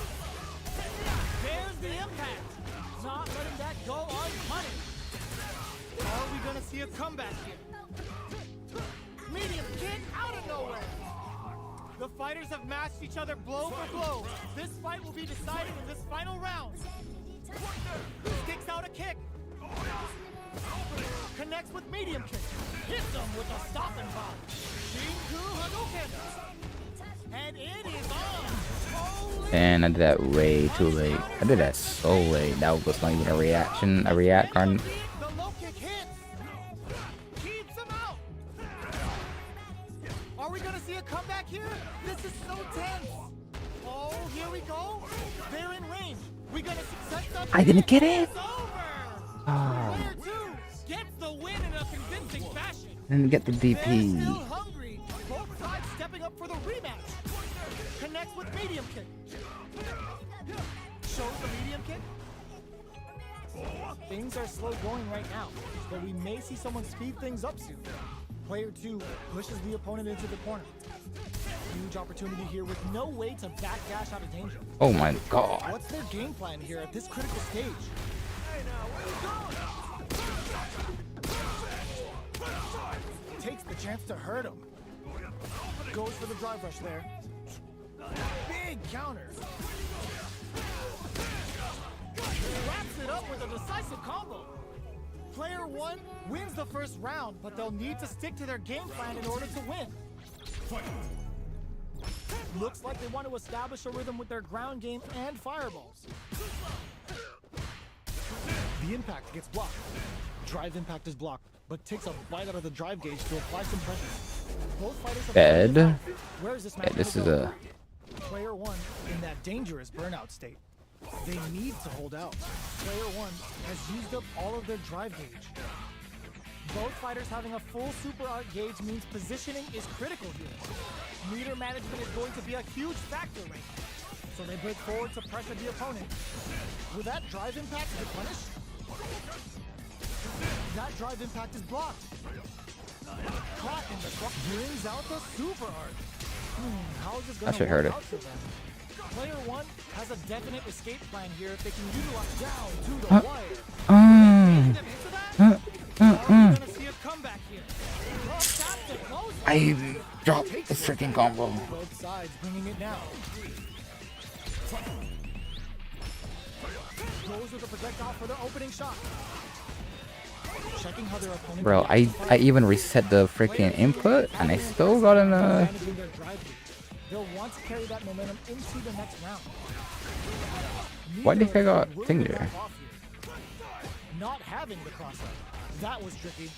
There's the impact. Not letting that go unpunished. Are we gonna see a comeback here? Medium kick out of nowhere. The fighters have matched each other blow for blow. This fight will be decided in this final round. Sticks out a kick. Connects with medium kick. Hits him with a stopping bomb. Shinku Hadouken. And it is on. Holy And I did that way too late. I did that so late. That was not even a reaction, a react card. The low kick hits. Keeps him out. Are we gonna see a comeback here? This is so tense. Oh, here we go. They're in range. We gonna success the I didn't get it. It's over. Oh, Player 2 gets the win in a convincing fashion. didn't get the They're DP. still hungry. Both sides stepping up for the rematch. Connects with medium kick. Shows the medium kick. Things are slow going right now, but we may see someone speed things up soon. Player 2 pushes the opponent into the corner. Huge opportunity here with no way to backdash out of danger. Oh my god. What's their game plan here at this critical stage? Takes the chance to hurt him. Goes for the drive rush there. Big counter. Wraps it up with a decisive combo. Player 1 wins the first round, but they'll need to stick to their game plan in order to win. Looks like they want to establish a rhythm with their ground game and fireballs. The impact gets blocked. Drive impact is blocked, but takes a bite out of the drive gauge to apply some pressure. Both fighters have Dead. Where is this Yeah, match this is gonna go? a Player 1 in that dangerous burnout state. They need to hold out. Player 1 has used up all of their drive gauge. Both fighters having a full super art gauge means positioning is critical here. Meter management is going to be a huge factor right now. So they break forward to pressure the opponent. Will that drive impact get punished? That drive impact is blocked. Caught in the cross. Brings out the super art. How is this I going should to hurt work it. out for them? Player 1 has a definite escape plan here if they can utilize down to the wire. Them into that? Are we gonna see a comeback here? Tap to close. I dropped the freaking combo. Both sides bringing it down. Goes with a projectile for the opening shot. Checking how their opponent. Bro, I even reset the freaking input and I still got an managing their drive lead. They'll want to carry that momentum into the next round. Why do you think I got Neither will thing back there? off here. Not having the crossover. That was tricky.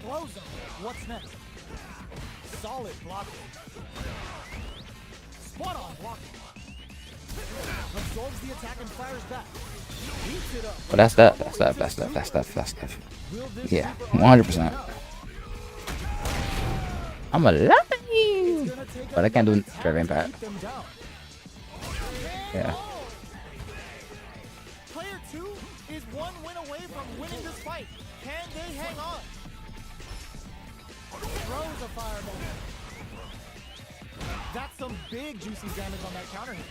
Close him. What's next? Solid blocking. Spot on blocking. Absorbs the attack and fires back. Beats it up. But that's that. Will this Yeah, super 100%. out? I'm alive, It's gonna take but I can't do another tap drive to impact. keep them down. Yeah. Player 2 is one win away from winning this fight. Can they hang on? Throws a fireball. That's some big juicy damage on that counter hit.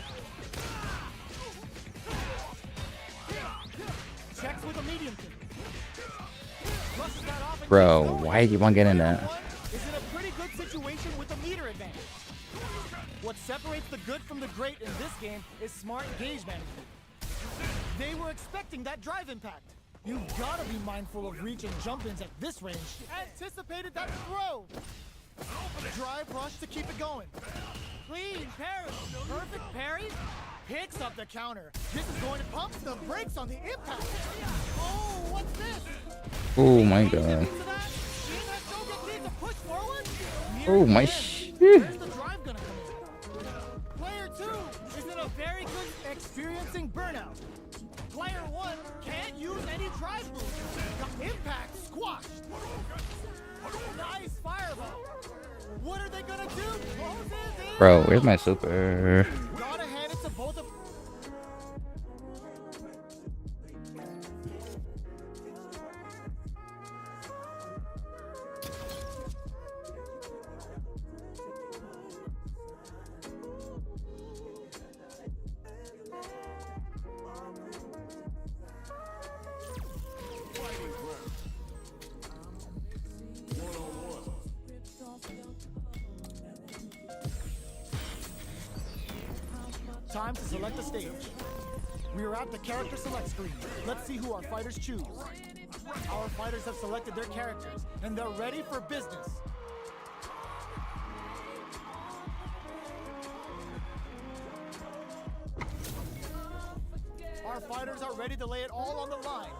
Checks with a medium kick. Flushes that off and Bro, keeps going. why you want to get in Player that? 1 is in a pretty good situation with a meter advantage. What separates the good from the great in this game is smart gauge management. They were expecting that drive impact. You've got to be mindful of reach and jump-ins at this range. Anticipated that throw. Drive rush to keep it going. Clean parry. Perfect parry. Picks up the counter. This is going to pump the brakes on the impact. Oh, what's this? Oh my god. Into that. Seeing that Shogun needs to push forward. Oh my Near sh. the end. Where's the drive gonna come in? Player 2 is in a very good experiencing burnout. Player 1 can't use any drive moves. The impact squashed. Nice fireball. What are they gonna do? Closes in. Bro, where's my super? Gotta hand it to both of. Time to select the stage. We are at the character select screen. Let's see who our fighters choose. Our fighters have selected their characters, and they're ready for business. Our fighters are ready to lay it all on the line.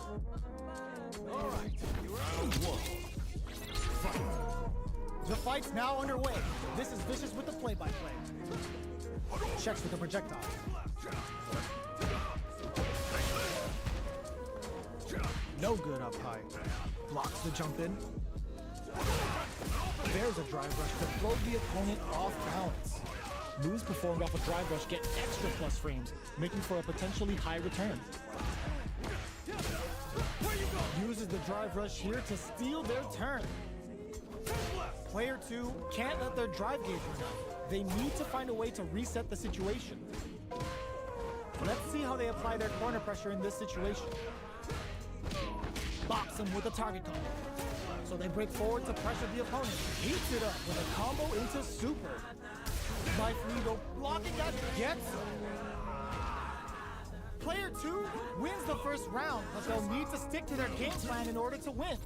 All right, round 1. Fight. The fight's now underway. This is Vicious with the play-by-play. Checks with the projectile. No good up high. Blocks the jump in. There's a drive rush to throw the opponent off balance. Moves performed off a drive rush get extra plus frames, making for a potentially high return. Uses the drive rush here to steal their turn. Player 2 can't let their drive gauge run out. They need to find a way to reset the situation. Let's see how they apply their corner pressure in this situation. Box him with a target combo. So they break forward to pressure the opponent. Heats it up with a combo into super. Life legal blocking that gets him. Player 2 wins the first round, but they'll need to stick to their game plan in order to win.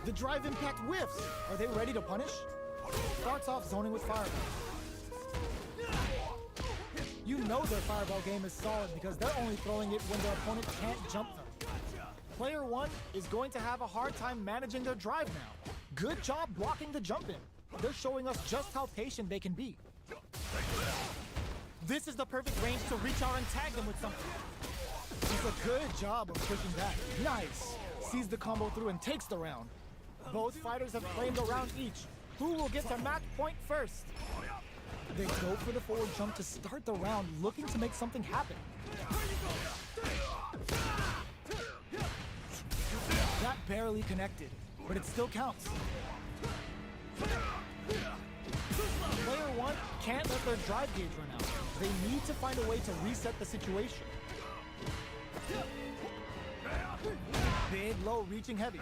The drive impact whiffs. Are they ready to punish? Starts off zoning with fireball. You know their fireball game is solid because they're only throwing it when their opponent can't jump them. Player 1 is going to have a hard time managing their drive now. Good job blocking the jump in. They're showing us just how patient they can be. This is the perfect range to reach out and tag them with something. Does a good job of pushing back. Nice. Sees the combo through and takes the round. Both fighters have claimed a round each. Who will get to match point first? They go for the forward jump to start the round, looking to make something happen. barely connected, but it still counts. Player 1 can't let their drive gauge run out. They need to find a way to reset the situation. Big, low, reaching heavy.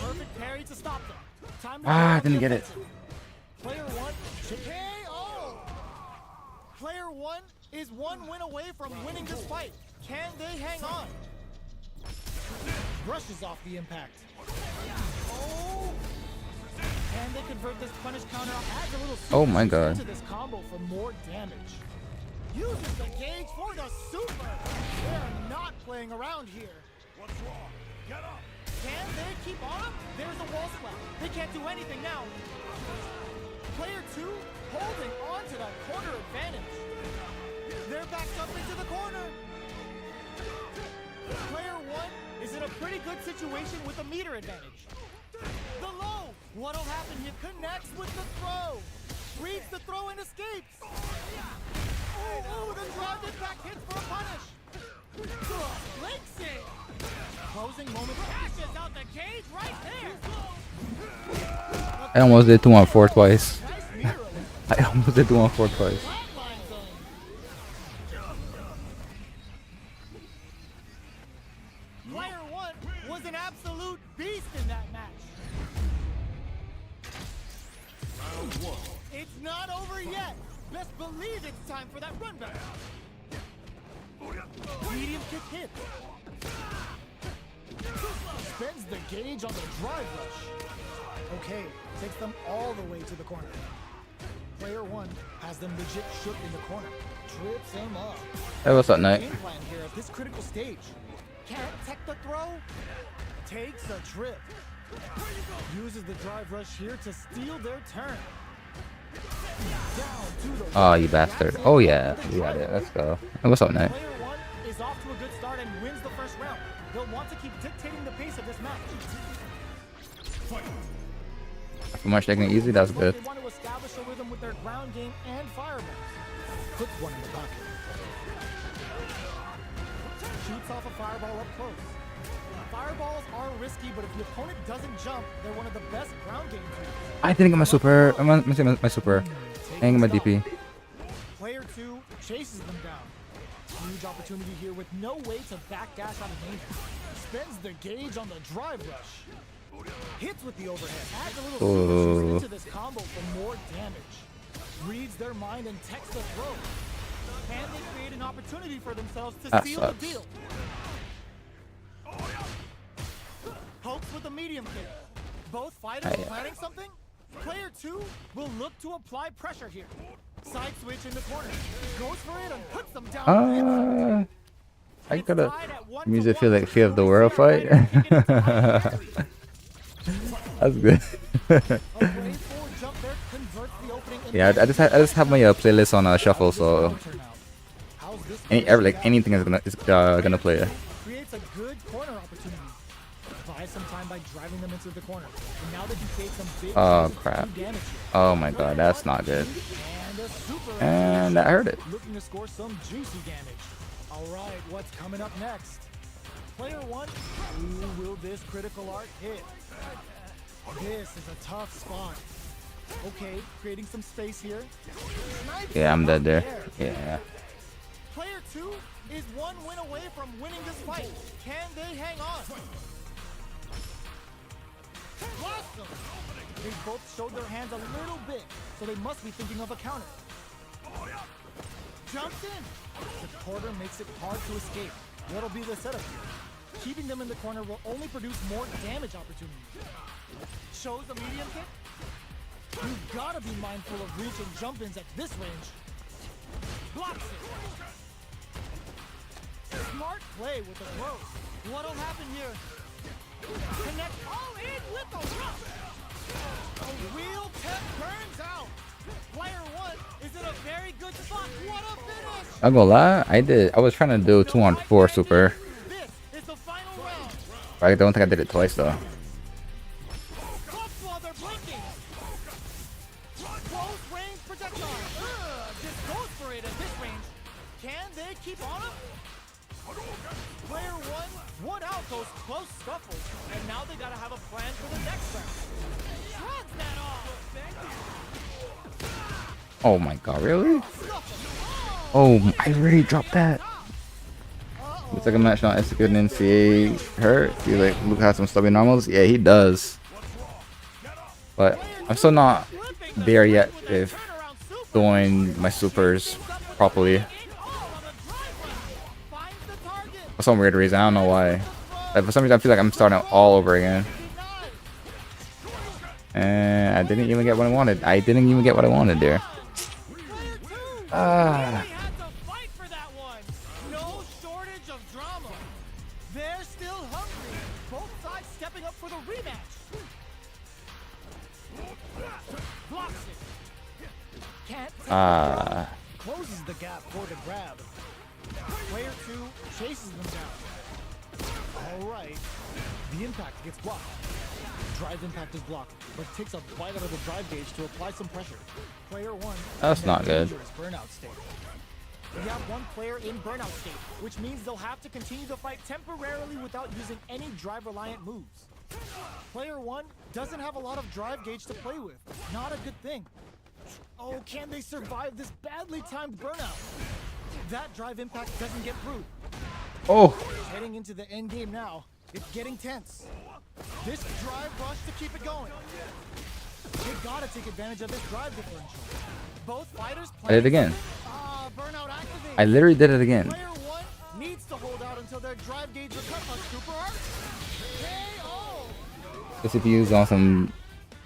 Perfect parry to stop them. Time to I didn't get it. Player 1, KO! Player 1 is one win away from winning this fight. Can they hang on? Brushes off the impact. Oh! Can they convert this punish counter? Adds a little Oh my god. into this combo for more damage. Uses the gauge for the super. They're not playing around here. What's wrong? Get up! Can they keep on him? There's a wall slap. They can't do anything now. Player 2 holding on to that corner advantage. They're backed up into the corner. Player 1 is in a pretty good situation with a meter advantage. The low. What'll happen? He connects with the throw. Reads the throw and escapes. Oh, the drive impact hits for a punish. Links it. Closing moment. Cashes out the cage right there. I almost did 2-on-4 twice. Nice meter. I almost did 2-on-4 twice. Flatline zone. Player 1 was an absolute beast in that match. Round 1. It's not over yet. Best believe it's time for that run back. Medium kick hit. Spends the gauge on the drive rush. Okay, takes them all the way to the corner. Player 1 has them legit shook in the corner. Trips him up. Hey, what's up, Knight? Game plan here at this critical stage. Can't tech the throw. Takes a trip. Uses the drive rush here to steal their turn. Down to the Oh, you bastard. Oh, yeah. We got it. Let's go. Hey, what's up, Knight? Player 1 is off to a good start and wins the first round. They'll want to keep dictating the pace of this match. How much taking it easy? That's good. They want to establish a rhythm with their ground game and fireballs. Puts one in the pocket. Shoots off a fireball up close. Fireballs are risky, but if the opponent doesn't jump, they're one of the best ground game tools. I didn't get my super. I'm gonna say my super. I ain't get my DP. Player 2 chases them down. Huge opportunity here with no way to backdash out of danger. Spends the gauge on the drive rush. Hits with the overhead. Adds a little super juice into this combo for more damage. Reads their mind and techs the throw. Can they create an opportunity for themselves to That seal sucks. the deal? Hopes with a medium kick. Both fighters planning something? Player 2 will look to apply pressure here. Side switch in the corner. Goes for it and puts them down. I gotta music feel like Fear of the World fight. That's good. Yeah, I just have my playlist on shuffle, so anything is gonna play it. Creates a good corner opportunity. Buys some time by driving them into the corner. And now they can create some big Crap. damage here. Oh my god, that's not good. And a super And that hurt it. looking to score some juicy damage. All right, what's coming up next? Player 1, who will this critical art hit? This is a tough spot. Okay, creating some space here. Yeah, I'm dead there. Yeah. Player 2 is one win away from winning this fight. Can they hang on? Awesome! They both showed their hands a little bit, so they must be thinking of a counter. Jumps in! The quarter makes it hard to escape. What'll be the setup here? Keeping them in the corner will only produce more damage opportunities. Shows a medium kick? You've got to be mindful of reach and jump-ins at this range. Blocks it. Smart play with the throw. What'll happen here? Connect all in with the rush. A real tech burns out. Player 1 is in a very good spot. What a finish! I'm gonna lie, I was trying to do 2-on-4 super. This is the final round. I don't think I did it twice though. Clubs while they're blinking. Close range projectile. Just goes for it at this range. Can they keep on him? Player one won out those close scuffles, and now they gotta have a plan for the next round. Shrugs that off. Oh my god, really? Oh, I really dropped that. The second match not executed in NCA hurt. Do you like Luke has some stubby normals? Yeah, he does. But I'm still not there yet with doing my supers properly. For some weird reason, I don't know why. Like, for some reason, I feel like I'm starting all over again. And I didn't even get what I wanted. I didn't even get what I wanted there. Ah. No shortage of drama. They're still hungry. Both sides stepping up for the rematch. Blocks it. Can't. Closes the gap for the grab. Player two chases them down. All right. The impact gets blocked. Drive impact is blocked, but takes a bite out of the drive gauge to apply some pressure. Player one. That's not good. Burnout state. We have one player in burnout state, which means they'll have to continue the fight temporarily without using any drive-reliant moves. Player one doesn't have a lot of drive gauge to play with. Not a good thing. Oh, can they survive this badly timed burnout? That drive impact doesn't get through. Oh. Heading into the end game now, it's getting tense. This drive rush to keep it going. They gotta take advantage of this drive differential. Both fighters I did it again. Burnout activated. I literally did it again. Player one needs to hold out until their drive gauge recovers. Super art. KO. This CPU's on some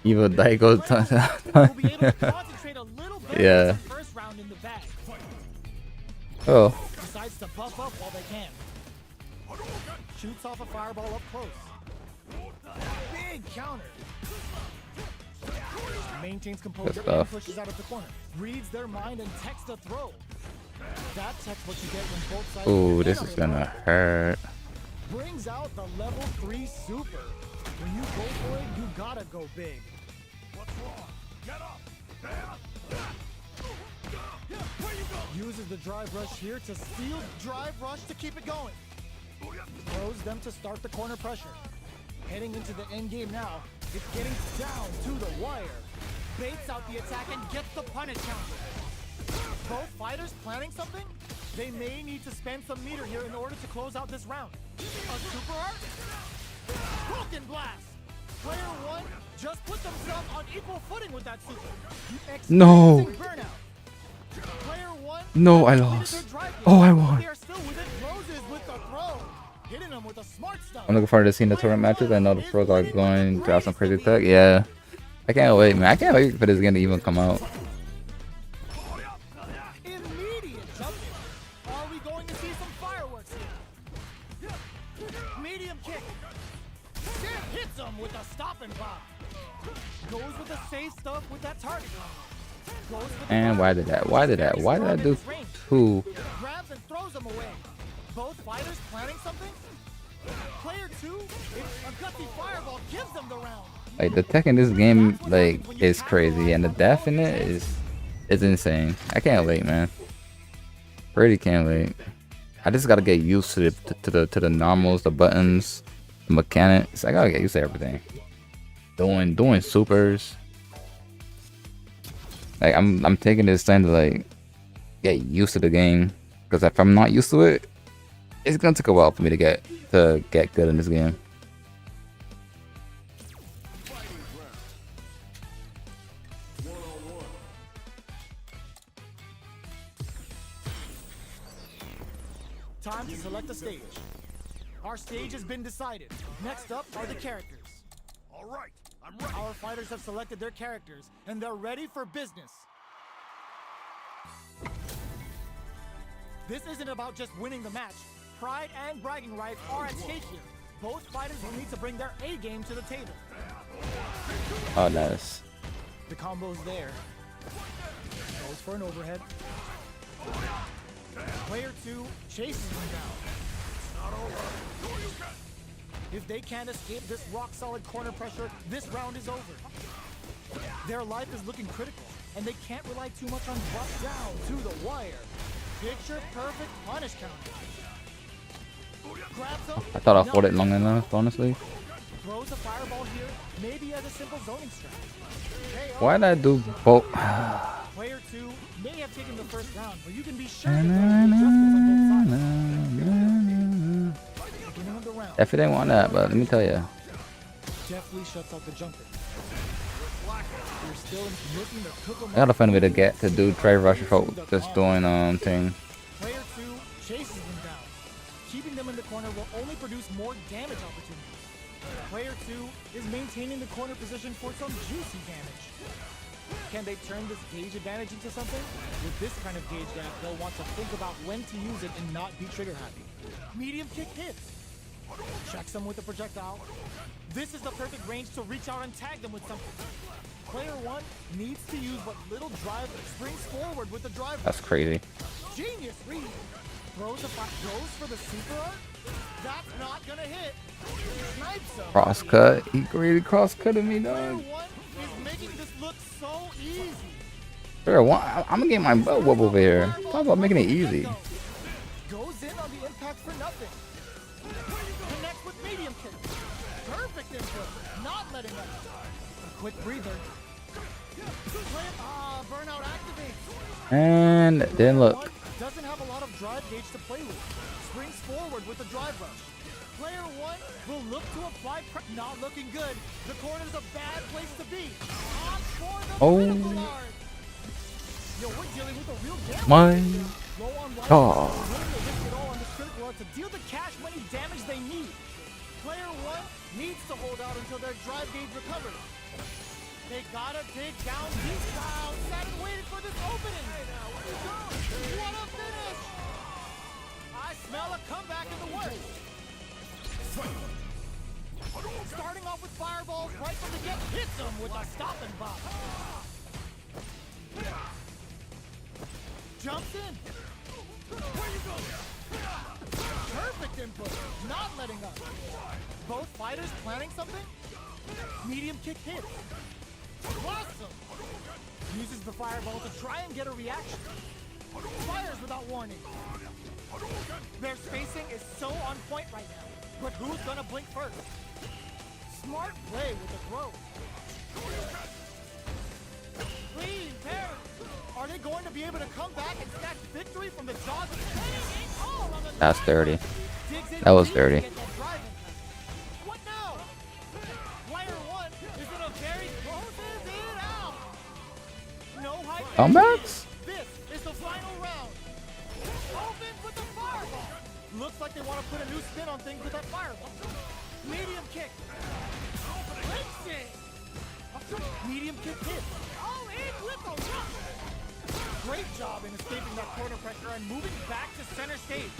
evil Daigo. Will be able to concentrate a little better Yeah. with the first round in the bag. Oh. Decides to buff up while they can. Shoots off a fireball up close. Big counter. Maintains composure and pushes out of the corner. Reads their mind and texts a throw. That text what you get when both sides. Ooh, this is gonna hurt. Brings out the level 3 super. When you go for it, you gotta go big. What's wrong? Get up! Uses the drive rush here to steal drive rush to keep it going. Throws them to start the corner pressure. Heading into the end game now, it's getting down to the wire. Baits out the attack and gets the punish counter. Both fighters planning something? They may need to spend some meter here in order to close out this round. A super art? Broken blast! Player one just put themselves on equal footing with that super. No. Burnout. Player one. No, I lost. Oh, I won. They are still within roses with the throw. Hitting them with a smart stuff. I'm looking forward to seeing the tournament matches. I know the pros are going to have some crazy tech. Yeah. I can't wait, man. I can't wait for this game to even come out. Immediate jumping. Are we going to see some fireworks here? Medium kick. Hits him with a stop and pop. Goes with the safe stuff with that target. And why did that? Why did I do two? Grabs and throws him away. Both fighters planning something? Player two, a gutsy fireball gives them the round. Like, the tech in this game, like, is crazy, and the death in it is insane. I can't wait, man. Really can't wait. I just gotta get used to the normals, the buttons, the mechanics. I gotta get used to everything. Doing supers. Like, I'm taking this time to like get used to the game, because if I'm not used to it, it's gonna take a while for me to get good in this game. Time to select a stage. Our stage has been decided. Next up are the characters. All right, I'm ready. Our fighters have selected their characters, and they're ready for business. This isn't about just winning the match. Pride and bragging rights are at stake here. Both fighters will need to bring their A game to the table. Oh, nice. The combo's there. Goes for an overhead. Player two chases them down. If they can't escape this rock-solid corner pressure, this round is over. Their life is looking critical, and they can't rely too much on drop down to the wire. Picture perfect punish counter. Grabs him. I thought I fought it long enough, honestly. Throws a fireball here, maybe as a simple zoning strike. Why did I do both? Player 2 may have taken the first round, but you can be sure that there will be adjustments on both sides. Beginning of the round. If it didn't want that, but let me tell you. Definitely shuts out the jumper. You're still missing the cook. I gotta find a way to get to do trade rush without just doing thing. Player 2 chases them down. Keeping them in the corner will only produce more damage opportunities. Player 2 is maintaining the corner position for some juicy damage. Can they turn this gauge advantage into something? With this kind of gauge gap, they'll want to think about when to use it and not be trigger happy. Medium kick hits. Checks them with a projectile. This is the perfect range to reach out and tag them with something. Player 1 needs to use what little drive springs forward with the drive. That's crazy. Genius read. Goes for the super art. That's not gonna hit. Snipes him. Cross cut. He really cross cutted me, Player dog. 1 is making this look so easy. I'm gonna get my butt whoop over here. Talk about making it easy. Goes in on the impact for nothing. Connects with medium kick. Perfect input. Not letting up. A quick breather. Burnout activates. And then look. Doesn't have a lot of drive gauge to play with. Springs forward with the drive rush. Player 1 will look to apply pressure. Not looking good. The corner's a bad place to be. On for the critical art. Yo, we're dealing with a real damage. My Low on life. God. Willing to risk it all on this critical art to deal the cash money damage they need. Player 1 needs to hold out until their drive gauge recovers. They gotta dig down deep down. Sat and waited for this opening. What a finish! I smell a comeback in the works. Starting off with fireballs right from the get, hits them with a stop and bop. Jumps in. Perfect input, not letting up. Both fighters planning something. Medium kick hits. Awesome. Uses the fireball to try and get a reaction. Fires without warning. Their spacing is so on point right now. But who's gonna blink first? Smart play with the throw. Clean parry. Are they going to be able to come back and snatch victory from the jaws of the That's dirty. That was dirty. What now? Player 1 is in a very closes it out. No high. Comebacks? This is the final round. Open with the fireball. Looks like they want to put a new spin on things with that fireball. Medium kick. Medium kick hit. Oh, in with the rock. Great job in escaping that corner pressure and moving back to center stage.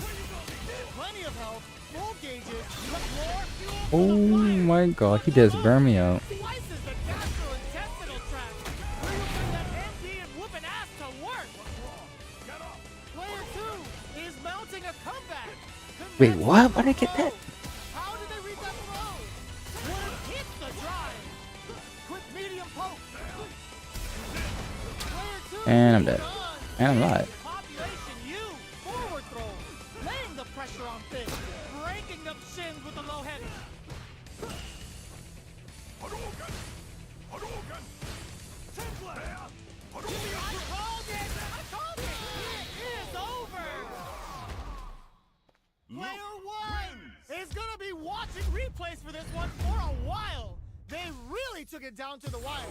Plenty of health, full gauges, but more fuel. Oh my god, he just burned me out. Slices the gastrointestinal tract. Where you bring that MD and whooping ass to work. Player 2 is mounting a comeback. Wait, what? Why did I get that? How did they read that throw? Would it hit the drive? Quick medium poke. Player 2 And I'm dead. And I'm alive. Population U, forward throw, laying the pressure on Finn, breaking them shins with the low heavy. I called it! I called it! It is over! Player 1 is gonna be watching replays for this one for a while. They really took it down to the wire.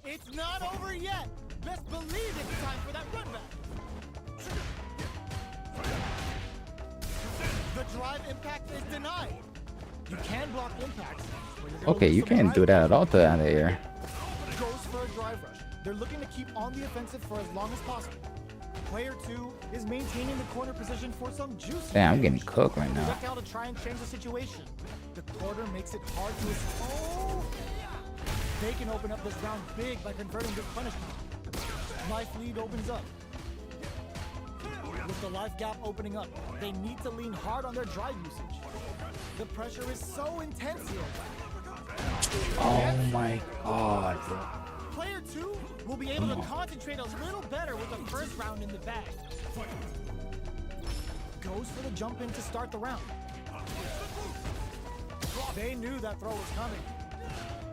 It's not over yet. Best believe it's time for that run back. The drive impact is denied. You can block impacts. Okay, you can't do that at all to out of here. Goes for a drive rush. They're looking to keep on the offensive for as long as possible. Player 2 is maintaining the corner position for some juice. Damn, I'm getting cooked right now. Projectile to try and change the situation. The quarter makes it hard to. Oh! They can open up this round big by converting this punishment. Life lead opens up. With the life gap opening up, they need to lean hard on their drive usage. The pressure is so intense here. Oh my god, bro. Player 2 will be able to concentrate a little better with the first round in the bag. Goes for the jump in to start the round. They knew that throw was coming.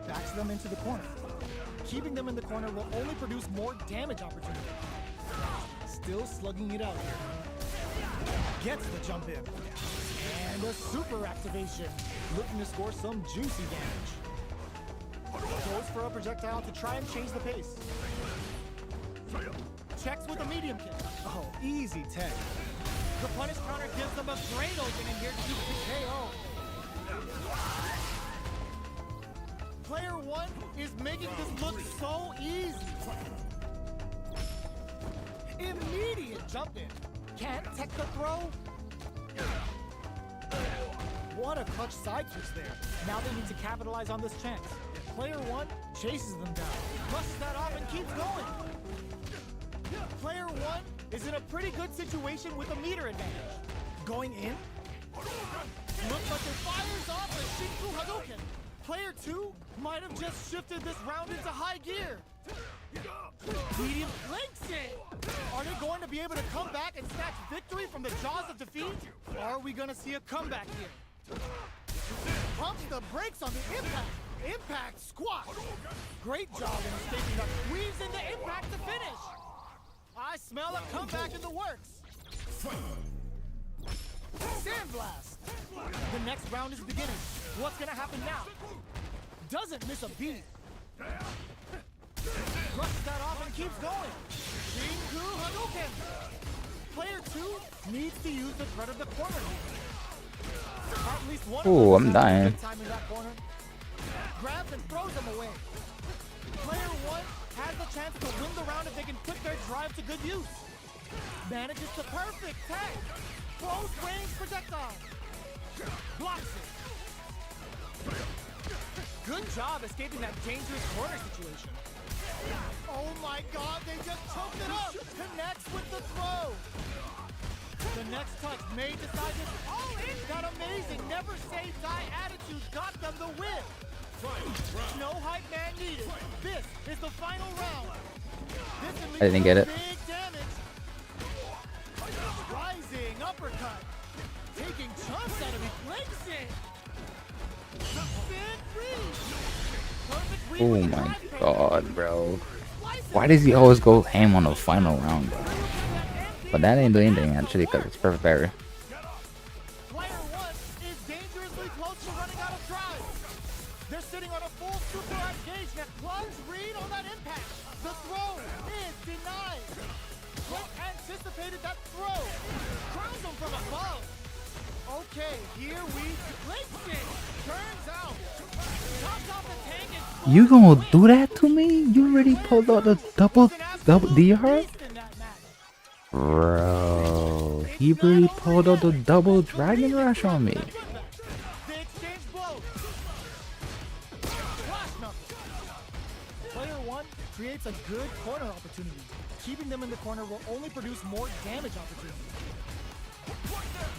Backs them into the corner. Keeping them in the corner will only produce more damage opportunity. Still slugging it out here. Gets the jump in. And a super activation. Looking to score some juicy damage. Goes for a projectile to try and change the pace. Checks with a medium kick. Oh, easy tech. The punish counter gives them a great opening here to keep the KO. Player 1 is making this look so easy. Immediate jump in. Can't tech the throw. What a clutch side switch there. Now they need to capitalize on this chance. Player 1 chases them down, busts that off and keeps going. Player 1 is in a pretty good situation with a meter advantage. Going in. Looks like it fires off a Shinku Hadouken. Player 2 might have just shifted this round into high gear. Medium links it. Are they going to be able to come back and snatch victory from the jaws of defeat? Or are we going to see a comeback here? Pumps the brakes on the impact. Impact squash. Great job in escaping that. Weaves into impact to finish. I smell a comeback in the works. Sandblast. The next round is beginning. What's gonna happen now? Doesn't miss a beat. Brushes that off and keeps going. Shinku Hadouken. Player 2 needs to use the threat of the corner. At least one. Ooh, I'm dying. Time in that corner. Grabs and throws them away. Player 1 has the chance to win the round if they can put their drive to good use. Manages the perfect tag. Close range projectile. Blocks it. Good job escaping that dangerous corner situation. Oh my god, they just choked it up. Connects with the throw. The next touch may decide this. Oh, that amazing never say die attitude got them the win. No hype man needed. This is the final round. I didn't get it. Big damage. Rising uppercut. Taking chunks out of it. Breaks it. The big reach. Perfect read Oh with the my drive pin. god, bro. Why does he always go ham on the final round, bro? But that ain't doing anything actually because it's perfect parry. Player 1 is dangerously close to running out of drive. They're sitting on a full super engage that plunge read on that impact. The throw is denied. Click anticipated that throw. Crowns him from above. Okay, here we place it. Turns out. Chops off the tank and You gonna do that to me? You already pulled out the double DR? beast in that match. Bro, he really pulled out the double dragon rush on me. They exchange blows. Flash knuckle. Player 1 creates a good corner opportunity. Keeping them in the corner will only produce more damage opportunity.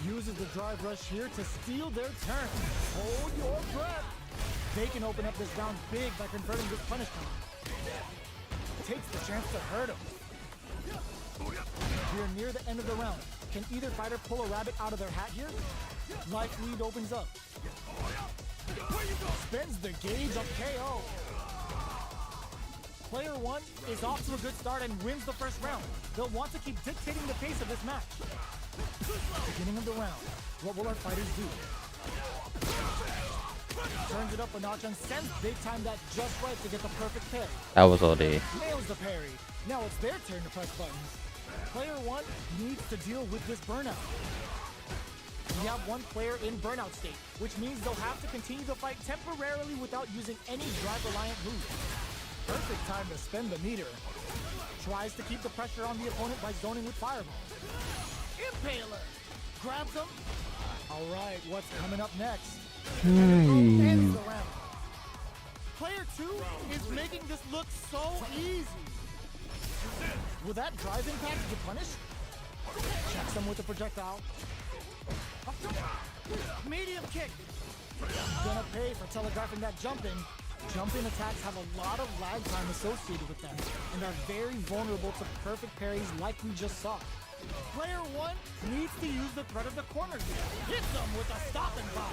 Uses the drive rush here to steal their turn. Hold your breath. They can open up this round big by converting this punish counter. Takes the chance to hurt him. We're near the end of the round. Can either fighter pull a rabbit out of their hat here? Life lead opens up. Spends the gauge of KO. Player 1 is off to a good start and wins the first round. They'll want to keep dictating the pace of this match. Beginning of the round. What will our fighters do? Turns it up a notch and sends big time that just right to get the perfect pair. That was all day. Nails the parry. Now it's their turn to press buttons. Player 1 needs to deal with this burnout. We have one player in burnout state, which means they'll have to continue the fight temporarily without using any drive-reliant moves. Perfect time to spend the meter. Tries to keep the pressure on the opponent by zoning with Fireball. Impaler! Grabs him. Alright, what's coming up next? Ends the round. Player 2 is making this look so easy. Will that drive impact get punished? Checks him with a projectile. Medium kick. Gonna pay for telegraphing that jump in. Jump in attacks have a lot of lag time associated with them and are very vulnerable to perfect parries like we just saw. Player 1 needs to use the threat of the corner here. Hit them with a stop and pop.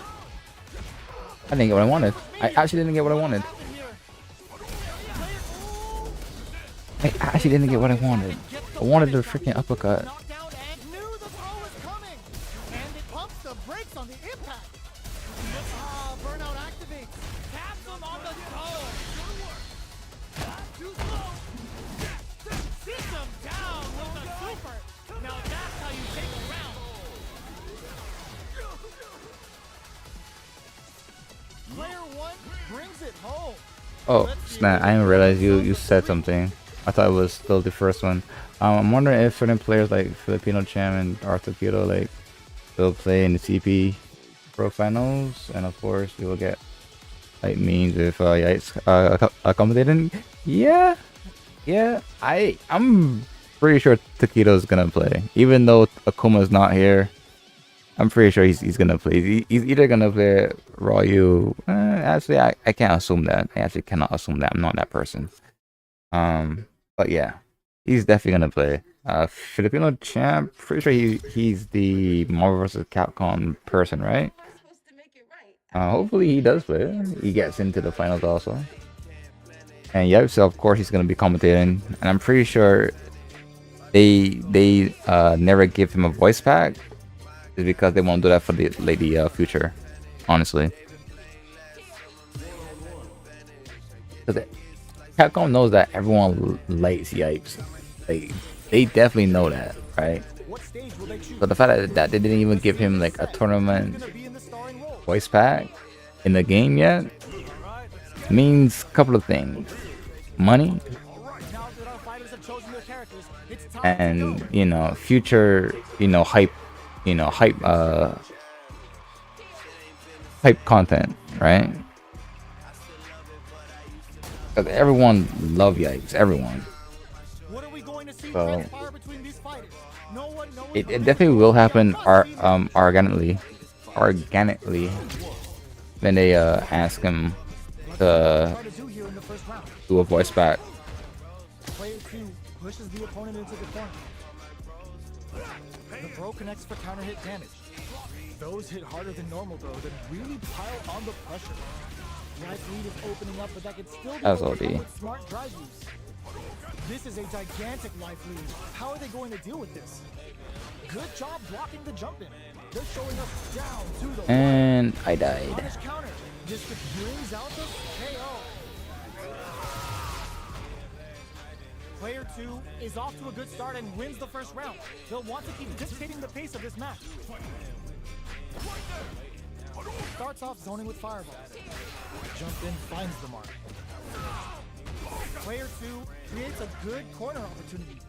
I didn't get what I wanted. I actually didn't get what I wanted. I actually didn't get what I wanted. I wanted the freaking uppercut. Knockdown and knew the throw was coming. And it pumps the brakes on the impact. Burnout activates. Taps him on the toe. Too slow. Sits him down with a super. Now that's how you take a round. Player 1 brings it home. Oh snap! I didn't realize you said something. I thought it was still the first one. I'm wondering if certain players like Filipino Champ and Arthur Kito like will play in the CP Pro Finals, and of course you will get like memes if Yikes accommodating. Yeah. I'm pretty sure Taquito's gonna play, even though Akuma's not here. I'm pretty sure he's gonna play. He's either gonna play Ryu. Actually, I can't assume that. I actually cannot assume that. I'm not that person. But yeah, he's definitely gonna play. Filipino Champ. Pretty sure he's the Marvel vs. Capcom person, right? Hopefully he does play. He gets into the finals also. And yeah, so of course he's gonna be commentating, and I'm pretty sure they never give him a voice pack. Is because they won't do that for the future, honestly. Because Capcom knows that everyone likes Yipes. They definitely know that, right? So the fact that they didn't even give him like a tournament voice pack in the game yet means a couple of things: money, and future hype. Hype content, right? Because everyone love Yikes, everyone. So it definitely will happen organically when they ask him to do a voice pack. Player 2 pushes the opponent into the corner. The throw connects for counter hit damage. Those hit harder than normal though, that really pile on the pressure. Life lead is opening up, but that could still be overcome with smart drive use. This is a gigantic life lead. How are they going to deal with this? Good job blocking the jump in. They're showing us down to the and I died. punish counter. This brings out the KO. Player 2 is off to a good start and wins the first round. They'll want to keep dictating the pace of this match. Starts off zoning with fireball. Jump in, finds the mark. Player 2 creates a good corner opportunity.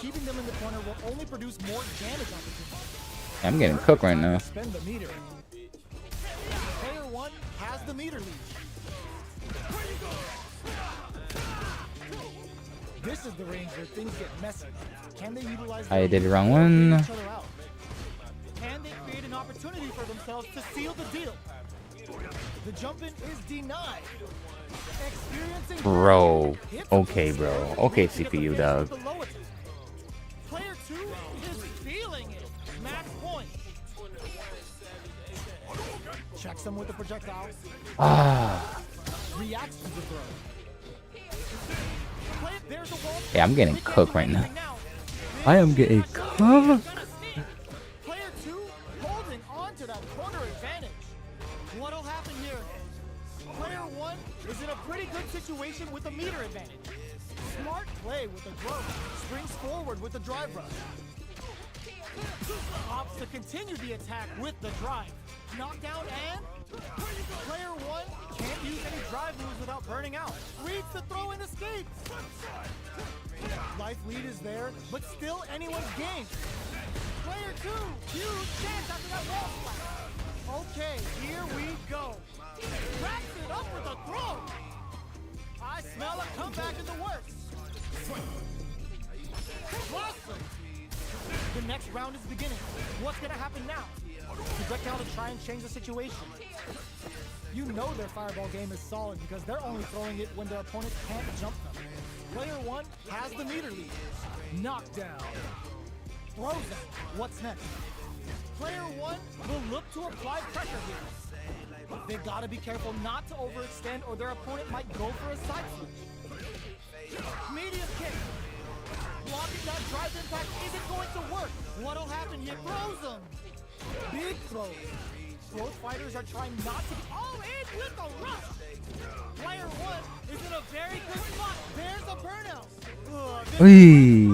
Keeping them in the corner will only produce more damage opportunities. I'm getting cooked right now. Spend the meter. Player 1 has the meter lead. This is the range where things get messy. Can they utilize I did the wrong one. Can they create an opportunity for themselves to seal the deal? The jump in is denied. Bro. Okay, bro. Okay, CPU dog. Player 2 is feeling it. Max point. Checks him with the projectile. Reacts to the throw. Yeah, I'm getting cooked right now. I am getting cooked. Player 2 holding on to that corner advantage. What'll happen here? Player 1 is in a pretty good situation with a meter advantage. Smart play with the throw. Springs forward with the drive rush. Opts to continue the attack with the drive. Knockdown and player 1 can't use any drive moves without burning out. Reads the throw and escapes. Life lead is there, but still anyone's game. Player 2, huge chance after that wall splat. Okay, here we go. Wraps it up with a throw. I smell a comeback in the works. Awesome. The next round is beginning. What's gonna happen now? Projectile to try and change the situation. You know their fireball game is solid because they're only throwing it when their opponent can't jump them. Player 1 has the meter lead. Knockdown. throws them. What's next? Player 1 will look to apply pressure here. They gotta be careful not to overextend or their opponent might go for a side switch. Medium kick. Blocking that drive impact isn't going to work. What'll happen? He throws them. Big throws. Both fighters are trying not to be all in with the rush. Player 1 is in a very good spot. There's a burnout. Wee.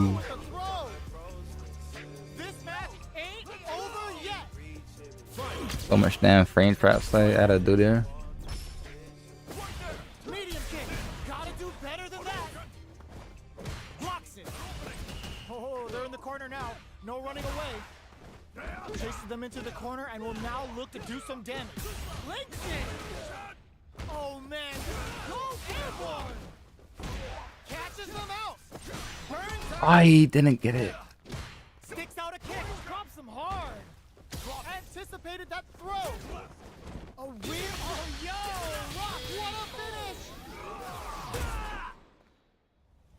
This match ain't over yet. So much damn frame traps I gotta do there. Medium kick. Gotta do better than that. Blocks it. Oh, they're in the corner now. No running away. Chases them into the corner and will now look to do some damage. Leg kick. Oh man. Go airborne. Catches them out. Burns out. I didn't get it. Sticks out a kick. Drops them hard. Anticipated that throw. A rear. Oh, yo. Rock. What a finish.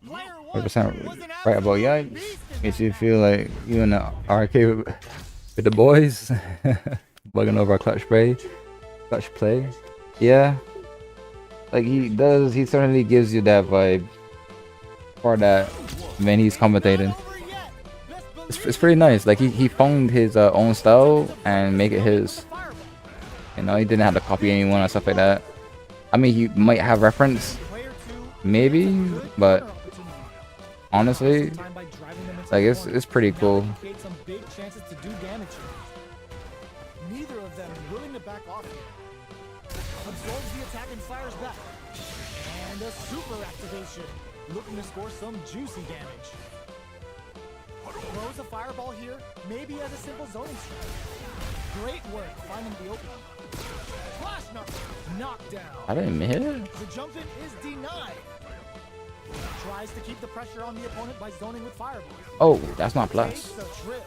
Player 100% was an right about absolute yikes. beast in Makes that you match. feel like you in the arcade with the boys, bugging over a clutch play. Yeah, like he does. He certainly gives you that vibe for that when he's commentating. Not over yet. Best believe It's pretty nice. Like he found his own style and make it his. fireball. You know, he didn't have to copy anyone or stuff like that. I mean, he might have reference, Player 2 maybe, good but corner opportunity. honestly, Time by driving them into like the it's corner. pretty Now cool. they create some big chances to do damage here. Neither of them willing to back off here. Absorbs the attack and fires back. And a super activation. Looking to score some juicy damage. Throws a fireball here, maybe as a simple zoning strike. Great work finding the opening. Flash knuckle, knockdown. I didn't hit it. The jump in is denied. Tries to keep the pressure on the opponent by zoning with fireballs. Oh, that's not plus. Takes a trip.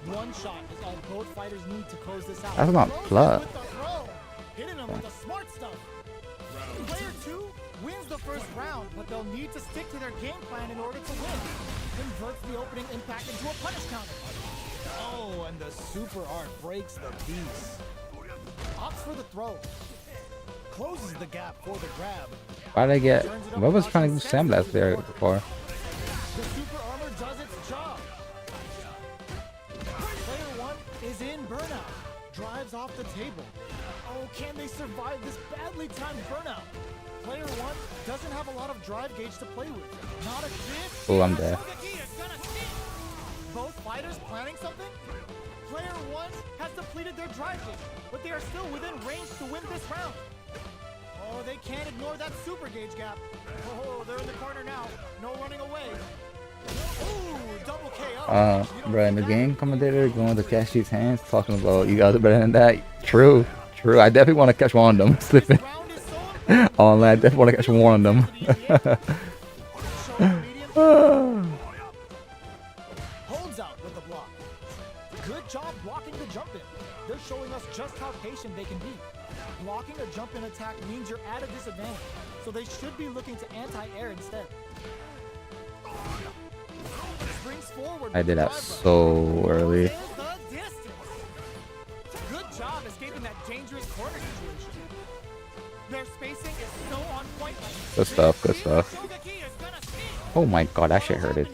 One shot is all both fighters need to close this out. That's not Throws it plus. with the throw. Hitting him with the smart stuff. Player 2 wins the first round, but they'll need to stick to their game plan in order to win. Converts the opening impact into a punish counter. Oh, and the super art breaks the beast. Opts for the throw. Closes the gap for the grab. Why did I get? What was trying to do sandblast there before? The super armor does its job. Player 1 is in burnout. Drives off the table. Oh, can they survive this badly timed burnout? Player 1 doesn't have a lot of drive gauge to play with. Not a bit. Oh, I'm dead. Both fighters planning something? Player 1 has depleted their drive gauge, but they are still within range to win this round. Oh, they can't ignore that super gauge gap. Oh, they're in the corner now. No running away. Ooh, double KO. Bro, in the game commentator going to catch these hands, talking about you guys are better than that. True. I definitely want to catch one of them slipping. Round is so important. Online, I definitely want to catch one of them. Show medium. Holds out with the block. Good job blocking the jump in. They're showing us just how patient they can be. Blocking a jump in attack means you're at a disadvantage, so they should be looking to anti-air instead. Springs forward I with did the that drive so early. There's the distance. Good job escaping that dangerous corner situation. Their spacing is so on point. Good stuff, good stuff. Shogeki is gonna see. Oh my god, that shit hurted.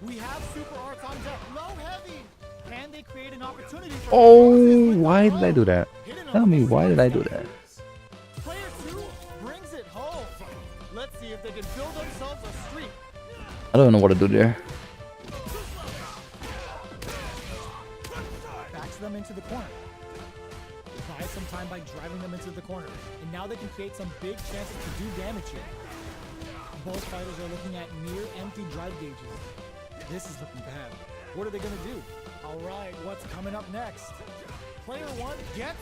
We have super arts on deck. Low heavy. Can they create an opportunity for Oh, why did I do that? Tell me, why did I do that? Player 2 brings it home. Let's see if they can build themselves a streak. I don't know what to do there. Backs them into the corner. Buys some time by driving them into the corner. And now they can create some big chances to do damage here. Both fighters are looking at near empty drive gauges. This is looking bad. What are they going to do? All right, what's coming up next? Player 1 gets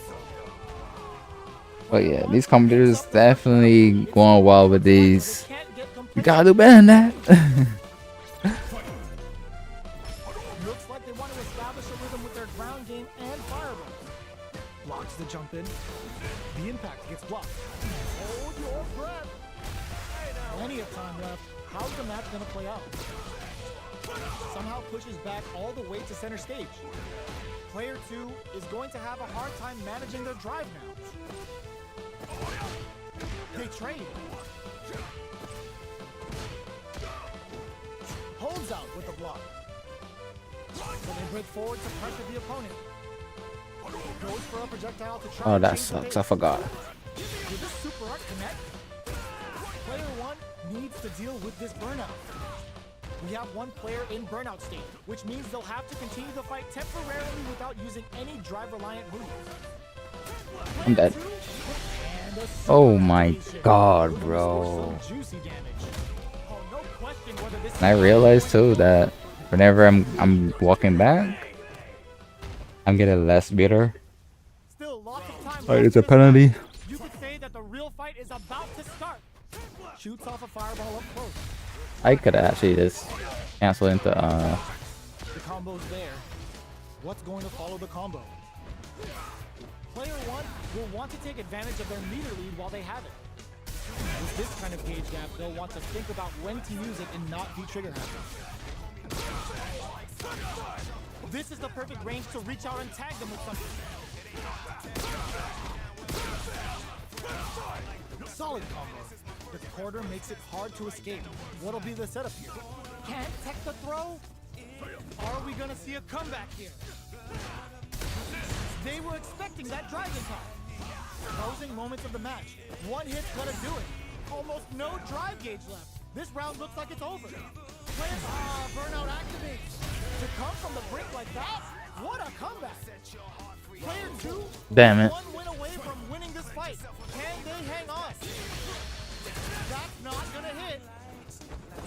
But yeah, these commentators definitely going wild with these. Can't get You complete. gotta do better than that. Looks like they want to establish a rhythm with their ground game and fireballs. Blocks the jump in. The impact gets blocked. Hold your breath. Plenty of time left. How's the match going to play out? Somehow pushes back all the way to center stage. Player 2 is going to have a hard time managing their drive now. They trade. Holds out with the block. So they break forward to pressure the opponent. Goes for a projectile to try Oh, and that change the sucks. pace. I forgot. Will this super art connect? Player 1 needs to deal with this burnout. We have one player in burnout state, which means they'll have to continue the fight temporarily without using any drive-reliant moves. I'm dead. Player 2, and a super Oh my activation. god, Looking bro. for some juicy damage. Oh, no question whether this And I realized too that whenever I'm walking back, I'm getting less bitter. Still lots of time Like, left it's a in this penalty. match. You could say that the real fight is about to start. Shoots off a fireball up close. I could actually just cancel into The combo's there. What's going to follow the combo? Player 1 will want to take advantage of their meter lead while they have it. With this kind of gauge gap, they'll want to think about when to use it and not be trigger happy. This is the perfect range to reach out and tag them with something. Solid combo. The quarter makes it hard to escape. What'll be the setup here? Can't tech the throw? Are we gonna see a comeback here? They were expecting that drive in time. Closing moments of the match. One hit's gonna do it. Almost no drive gauge left. This round looks like it's over. Burnout activates. To come from the brink like that? What a comeback. Player 2 Damn it. one win away from winning this fight. Can they hang on? That's not gonna hit.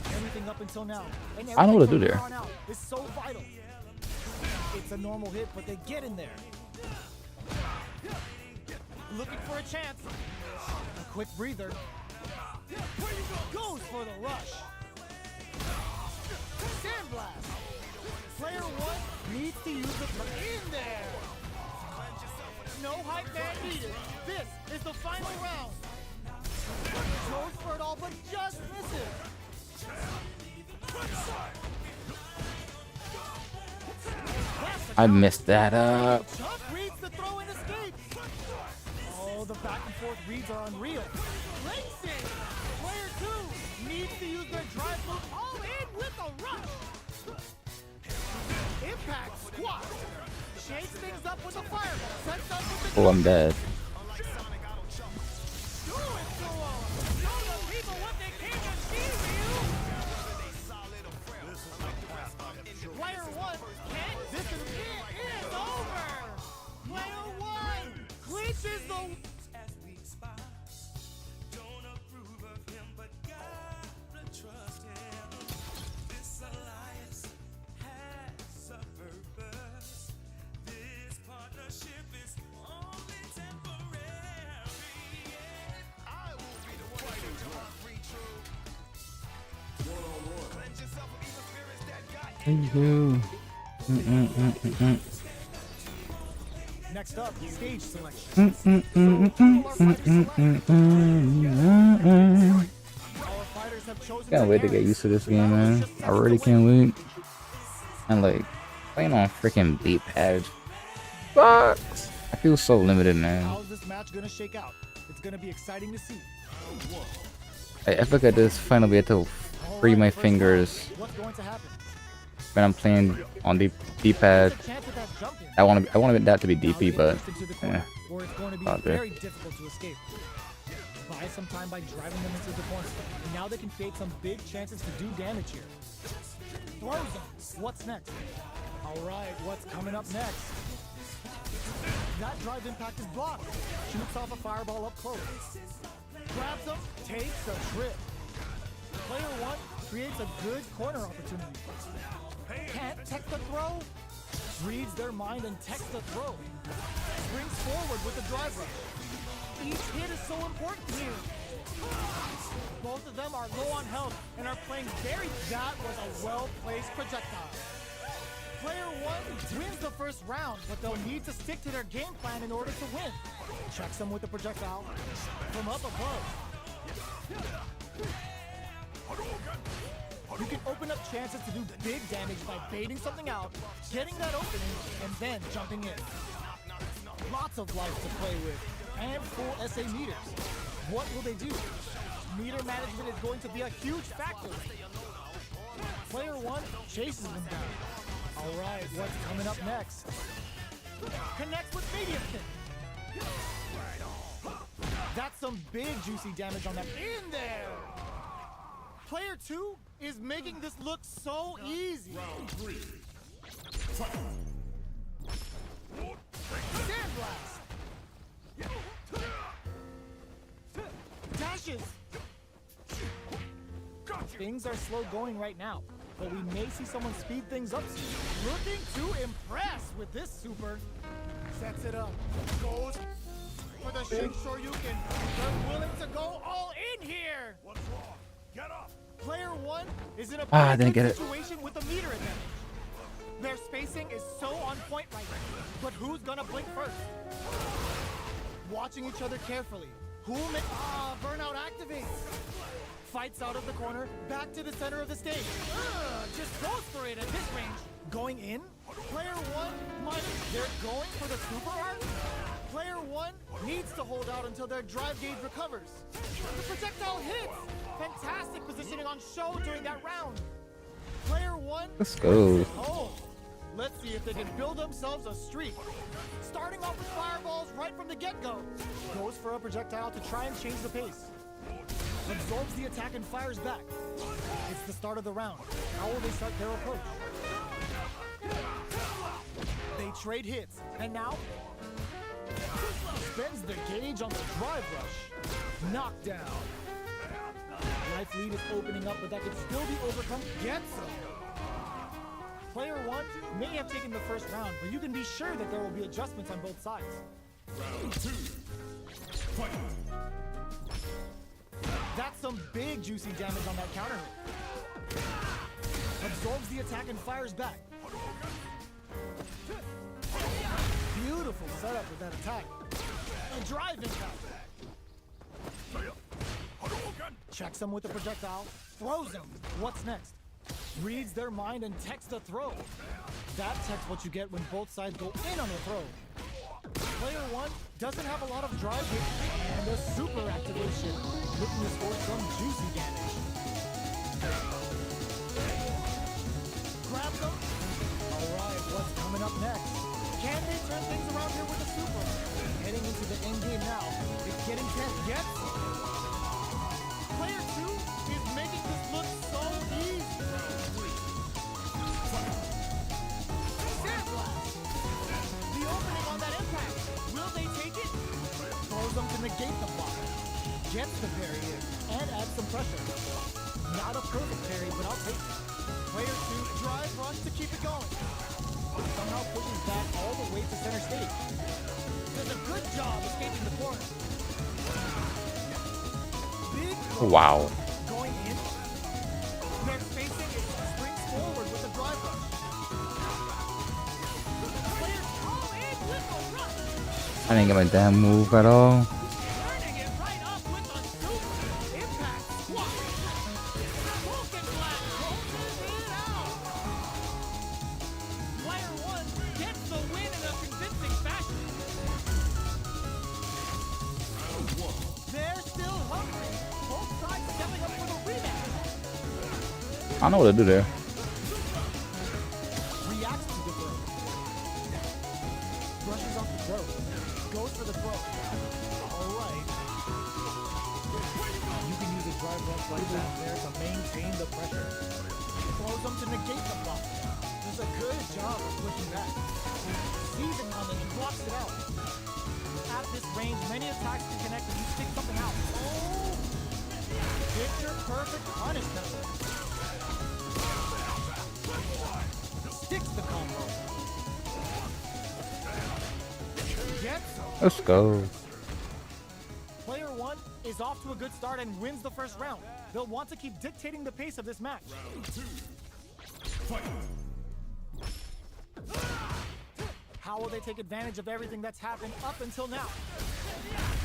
Everything up until now. And I know what to do everything there. from here on out is so vital. It's a normal hit, but they get in there. Looking for a chance. A quick breather. Goes for the rush. Sandblast. Player 1 needs to use the in there. No hype man needed. This is the final round. Goes for it all, but just misses. I messed that up. Chuck reads the throw and escapes. Oh, the back and forth reads are unreal. Racing. Player 2 needs to use their drive move all in with a rush. Impact squat. Shakes things up with a fireball. Sets up with the Oh, I'm dead. Do it to 'em. Show the people what they came to see, Ryu. Player 1 can't. This is it. It is over. Player 1 clinches the. Thank you. Next up, stage selection. Our fighters have chosen Can't wait to get used to this game, man. I really can't wait. And like playing on freaking beat pad. Fuck. I feel so limited, man. How's this match gonna shake out? It's gonna be exciting to see. I feel like I just finally be able to free my fingers What's going to happen? when I'm playing on the D-pad. There's a chance of that jumping. I want that to be Now DP, they but pushed into the corner, yeah. where it's going to be Not there. very difficult to escape. Buy some time by driving them into the corner, and now they can create some big chances to do damage here. Throws them. What's next? All right, what's coming up next? That drive impact is blocked. Shoots off a fireball up close. Grabs him, takes a trip. Player 1 creates a good corner opportunity. Can't tech the throw? Reads their mind and techs the throw. Brings forward with the drive rush. Each hit is so important here. Both of them are low on health and are playing very. That was a well-placed projectile. Player 1 wins the first round, but they'll need to stick to their game plan in order to win. Checks them with the projectile from up above. You can open up chances to do big damage by baiting something out, getting that opening, and then jumping in. Lots of life to play with, and full SA meters. What will they do? Meter management is going to be a huge factor. Player 1 chases them down. All right, what's coming up next? Connects with medium kick. That's some big juicy damage on that. In there! Player 2 is making this look so easy. Round 3. Sandblast! Dashes! Things are slow going right now, but we may see someone speed things up soon. Looking to impress with this super. Sets it up. Goes for the Shin Shoryuken. They're willing to go all in here. What's wrong? Get up! Player 1 is in a I pretty didn't get good it. situation with a meter advantage. Their spacing is so on point right now, but who's gonna blink first? Watching each other carefully. Burnout activates. Fights out of the corner, back to the center of the stage. Just goes for it at this range. Going in? Player 1, they're going for the super art? Player 1 needs to hold out until their drive gauge recovers. The projectile hits! Fantastic positioning on show during that round. Player 1, Let's go. home. Let's see if they can build themselves a streak. Starting off with fireballs right from the get-go. Goes for a projectile to try and change the pace. Absorbs the attack and fires back. It's the start of the round. How will they start their approach? They trade hits, and now spends the gauge on the drive rush. Knockdown. Life lead is opening up, but that can still be overcome. Gets him. Player 1 may have taken the first round, but you can be sure that there will be adjustments on both sides. Round 2. Fight! That's some big juicy damage on that counter hit. Absorbs the attack and fires back. Beautiful setup with that attack. A drive impact. Checks him with a projectile. Throws him. What's next? Reads their mind and techs the throw. That tech's what you get when both sides go in on a throw. Player 1 doesn't have a lot of drive hit and a super activation. Looking to score some juicy damage. Grab them. Alright, what's coming up next? Can they turn things around here with a super? Heading into the end game now. It's getting tense. Gets it. Player 2 is making this look so easy. Sandblast. The opening on that impact. Will they take it? Throws them to negate the block. Gets the parry in and adds some pressure. Not a perfect parry, but I'll take it. Player 2 drive rush to keep it going. Somehow pushes back all the way to center stage. Does a good job escaping the corner. Big Wow. going in. Their spacing is springs forward with a drive rush. Players all in with a rush. I didn't get my damn move at all. Turning it right up with a super impact squat. Broken Black closes it out. Player 1 gets the win in a convincing fashion. They're still hungry. Both sides stepping up for the rematch. I don't know what to do there. Reacts to the throw. Brushes off the throw. Goes for the throw. Alright. You can use a drive rush like that there to maintain the pressure. Throws them to negate the block. Does a good job of pushing back. Sees it coming and blocks it out. At this range, many attacks can connect when you stick something out. Oh! Picture perfect punish number. Sticks the combo. Gets him. Let's go. Player 1 is off to a good start and wins the first round. They'll want to keep dictating the pace of this match. Round 2. Fight! How will they take advantage of everything that's happened up until now?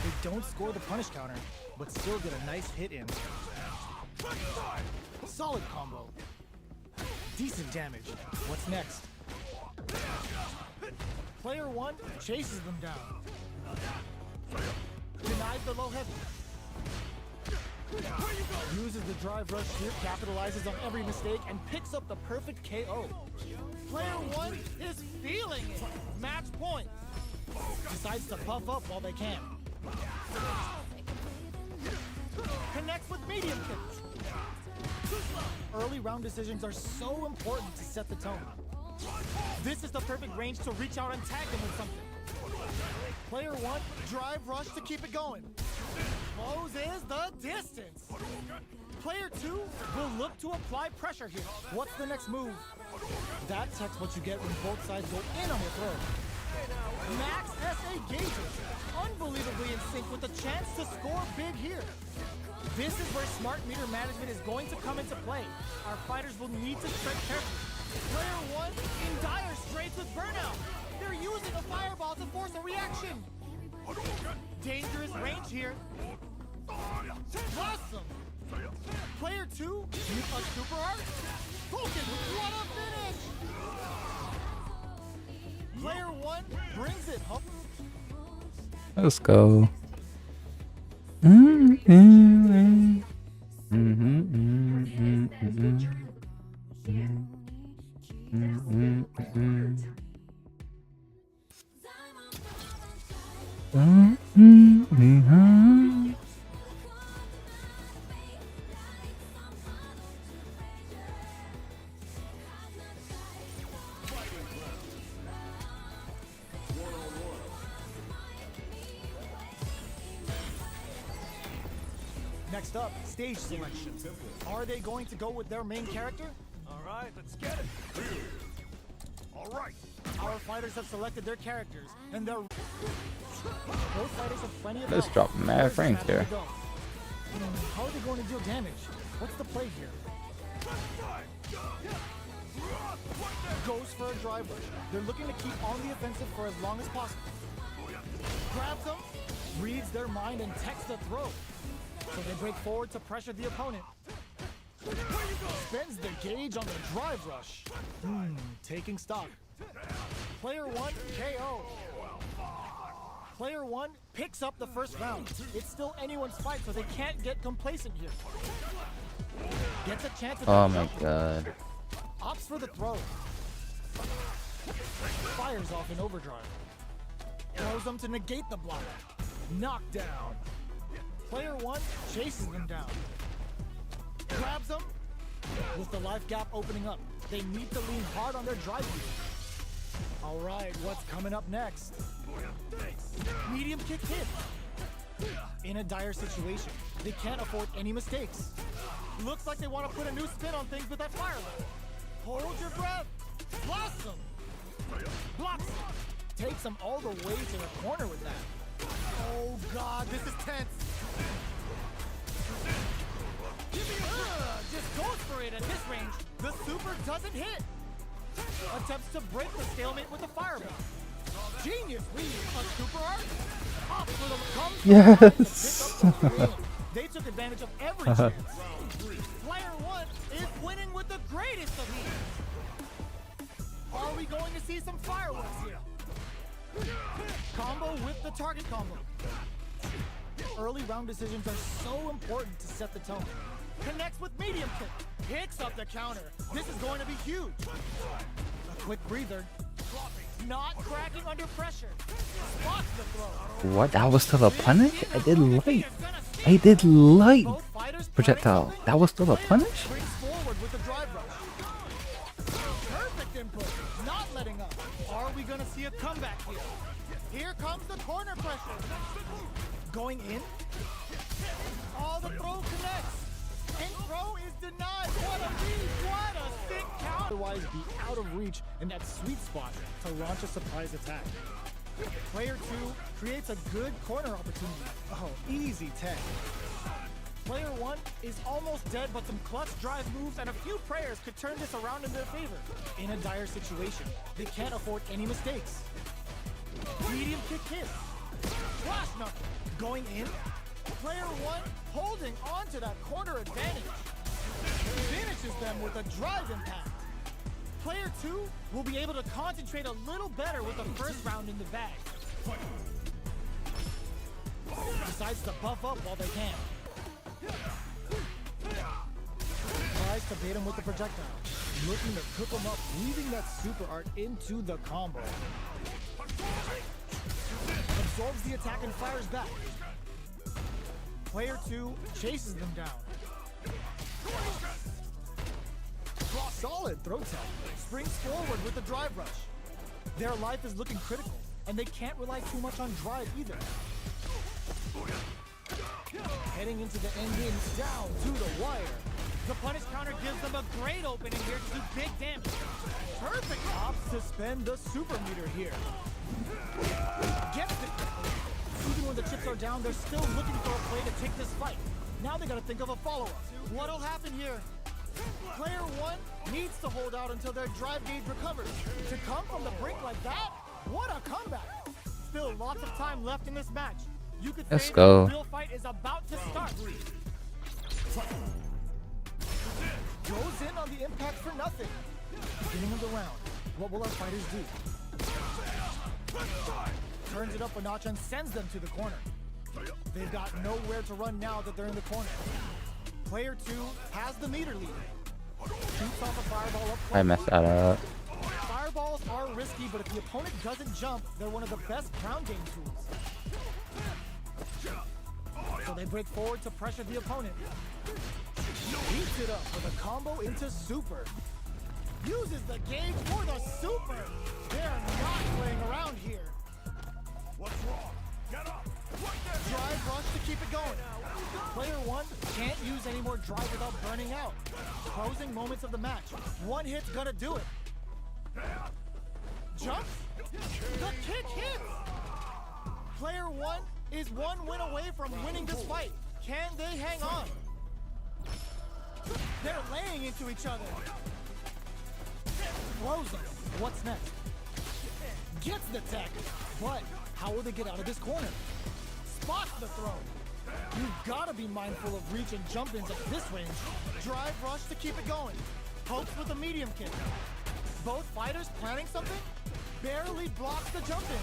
They don't score the punish counter, but still get a nice hit in. Solid combo. decent damage. What's next? Player 1 chases them down. Denies the low heavy. Uses the drive rush here, capitalizes on every mistake, and picks up the perfect KO. Player 1 is feeling it. Match point. Decides to puff up while they can. Connects with medium kicks. Early round decisions are so important to set the tone. This is the perfect range to reach out and tag them with something. Player 1, drive rush to keep it going. Closes the distance. Player 2 will look to apply pressure here. What's the next move? That's what you get when both sides go in on your throw. Max SA gauges, unbelievably in sync with the chance to score big here. This is where smart meter management is going to come into play. Our fighters will need to tread carefully. Player 1 in dire straits with burnout. They're using a fireball to force a reaction. Dangerous range here. Awesome. Player 2 with a super art. Focus, what a finish! Player 1 brings it home. Let's go. Next up, stage selection. Are they going to go with their main character? All right, let's get it. All right. Our fighters have selected their characters, and they're... Both fighters have plenty of Let's health. drop mad frames here. How are they going to deal damage? What's the play here? Goes for a drive rush. They're looking to keep on the offensive for as long as possible. Grabs them, reads their mind, and techs the throw. So they break forward to pressure the opponent. Spends the gauge on the drive rush. Taking stock. Player 1 KO. Player 1 picks up the first round. It's still anyone's fight, so they can't get complacent here. Gets a chance at Oh my god. opts for the throw. Fires off in overdrive. Throws them to negate the block. Knockdown. Player 1 chases them down. Grabs them. With the life gap opening up, they need to lean hard on their drive wheel. Alright, what's coming up next? Medium kick hit. In a dire situation, they can't afford any mistakes. Looks like they want to put a new spin on things with that fire level. Hold your breath. Blossom. Blocks it. Takes them all the way to the corner with that. Oh god, this is tense. Just goes for it at this range. The super doesn't hit. Attempts to break the stalemate with the fireball. Genius read. A super art. Up for the comes. Yes. They took advantage of every chance. Player 1 is winning with the greatest of ease. Are we going to see some fireworks here? Combo with the target combo. Early round decisions are so important to set the tone. Connects with medium kick. Picks up the counter. This is going to be huge. A quick breather. Not cracking under pressure. Spots the throw. What? That was still a punish? I did light. I did light projectile. That was still a punish? Brings forward with the drive rush. Perfect input. Not letting up. Are we going to see a comeback here? Here comes the corner pressure. Going in. Oh, the throw connects. And throw is denied. What a lead. What a sick count. Otherwise be out of reach in that sweet spot to launch a surprise attack. Player 2 creates a good corner opportunity. Oh, easy 10. Player 1 is almost dead, but some clutch drive moves and a few prayers could turn this around in their favor. In a dire situation, they can't afford any mistakes. Medium kick hit. Flash knuckle. Going in. Player 1 holding on to that corner advantage. Finishes them with a drive impact. Player 2 will be able to concentrate a little better with the first round in the bag. Decides to buff up while they can. Tries to bait him with the projectile. Looking to cook him up, weaving that super art into the combo. Absorbs the attack and fires back. Player 2 chases them down. Solid throw tech. Springs forward with the drive rush. Their life is looking critical, and they can't rely too much on drive either. Heading into the ending, down to the wire. The punish counter gives them a great opening here to do big damage. Perfect opts to spend the super meter here. Gets it. Even when the chips are down, they're still looking for a play to take this fight. Now they gotta think of a follow-up. What'll happen here? Player 1 needs to hold out until their drive gauge recovers. To come from the brink like that? What a comeback! Still lots of time left in this match. You could Let's say go. the real fight is about to start. Goes in on the impact for nothing. Beginning of the round. What will our fighters do? Turns it up a notch and sends them to the corner. They've got nowhere to run now that they're in the corner. Player 2 has the meter lead. Shoots off a fireball up. I messed that up. Fireballs are risky, but if the opponent doesn't jump, they're one of the best ground game tools. So they break forward to pressure the opponent. Heats it up with a combo into super. Uses the gauge for the super. They're not playing around here. What's wrong? Get up! Drive rush to keep it going. Player 1 can't use any more drive without burning out. Closing moments of the match. One hit's gonna do it. Jumps. The kick hits. Player 1 is one win away from winning this fight. Can they hang on? They're laying into each other. Throws them. What's next? Gets the tech. But how will they get out of this corner? Spots the throw. You've got to be mindful of reach and jump-ins at this range. Drive rush to keep it going. Pokes with a medium kick. Both fighters planning something? Barely blocks the jump-in.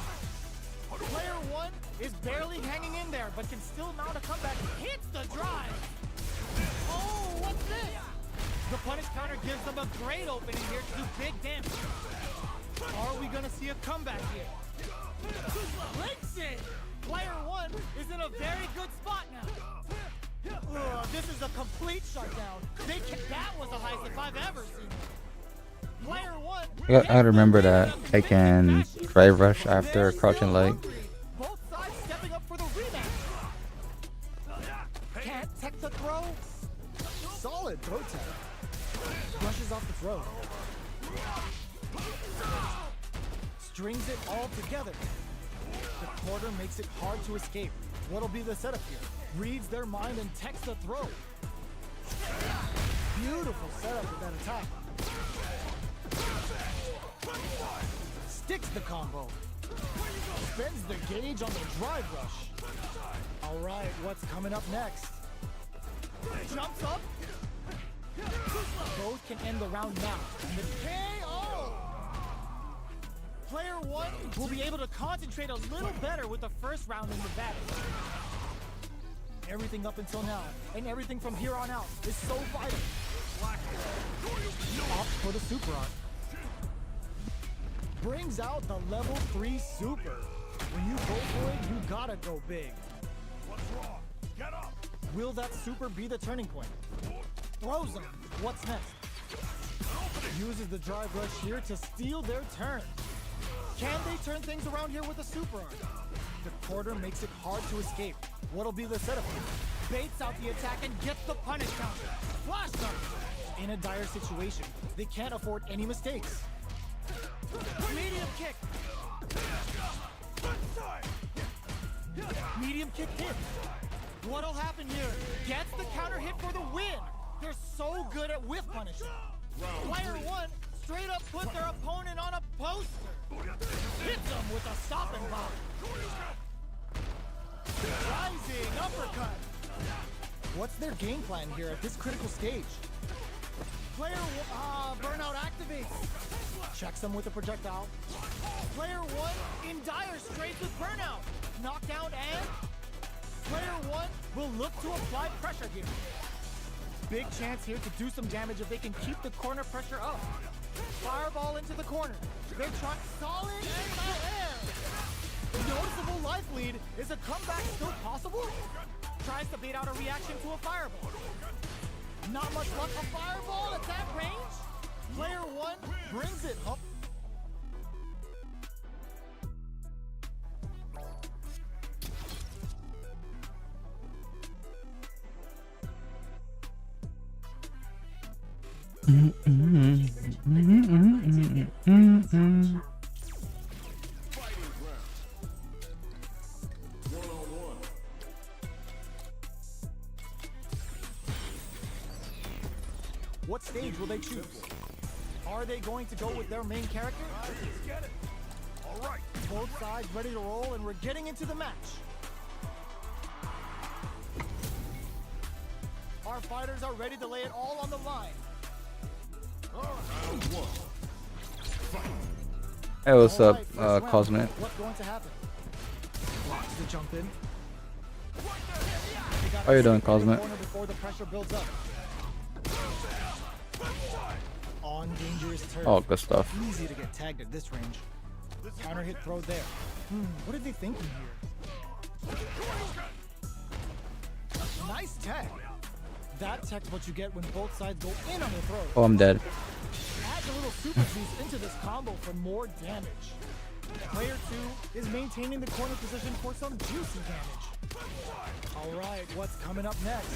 Player 1 is barely hanging in there, but can still mount a comeback. Hits the drive. Oh, what's this? The punish counter gives them a great opening here to do big damage. Are we gonna see a comeback here? Links it! Player 1 is in a very good spot now. This is a complete shutdown. That was the highest if I've ever seen it. Player 1. I gotta remember that I can drive rush after crouching leg. Both sides stepping up for the rematch. Can't tech the throw. Solid throw tech. Brushes off the throw. Strings it all together. The quarter makes it hard to escape. What'll be the setup here? Reads their mind and techs the throw. Beautiful setup with that attack. Sticks the combo. Spends the gauge on the drive rush. All right, what's coming up next? Jumps up. Both can end the round now. And the KO! Player 1 will be able to concentrate a little better with the first round in the battle. Everything up until now, and everything from here on out, is so vital. Opts for the super art. Brings out the level 3 super. When you go for it, you gotta go big. What's wrong? Get up! Will that super be the turning point? Throws them. What's next? Uses the drive rush here to steal their turn. Can they turn things around here with a super art? The quarter makes it hard to escape. What'll be the setup? Baits out the attack and gets the punish counter. Flash them. In a dire situation, they can't afford any mistakes. Medium kick. Medium kick hit. What'll happen here? Gets the counter hit for the win. They're so good at whiff punishing. Player 1 straight up put their opponent on a poster. Hits them with a stopping block. Rising uppercut. What's their game plan here at this critical stage? Burnout activates. Checks them with a projectile. Player 1 in dire straits with burnout. Knockdown and player 1 will look to apply pressure here. Big chance here to do some damage if they can keep the corner pressure up. Fireball into the corner. They're trying solid and in the air. Noticeable life lead. Is a comeback still possible? Tries to bait out a reaction to a fireball. Not much luck. A fireball at that range. Player 1 brings it up. What stage will they choose? Are they going to go with their main character? Let's get it. All right. Both sides ready to roll, and we're getting into the match. Our fighters are ready to lay it all on the line. Round 1. Fight. Hey, what's All up, right, first round. Cosmic? What's going to happen? Blocks the jump in. How you doing, Cosmic? Before the pressure builds up. On dangerous turf. Oh, good stuff. Easy to get tagged at this range. Counter hit throw there. What are they thinking here? Nice tag. That tech's what you get when both sides go in on the throw. Oh, I'm dead. Add a little super boost into this combo for more damage. Player 2 is maintaining the corner position for some juicy damage. Alright, what's coming up next?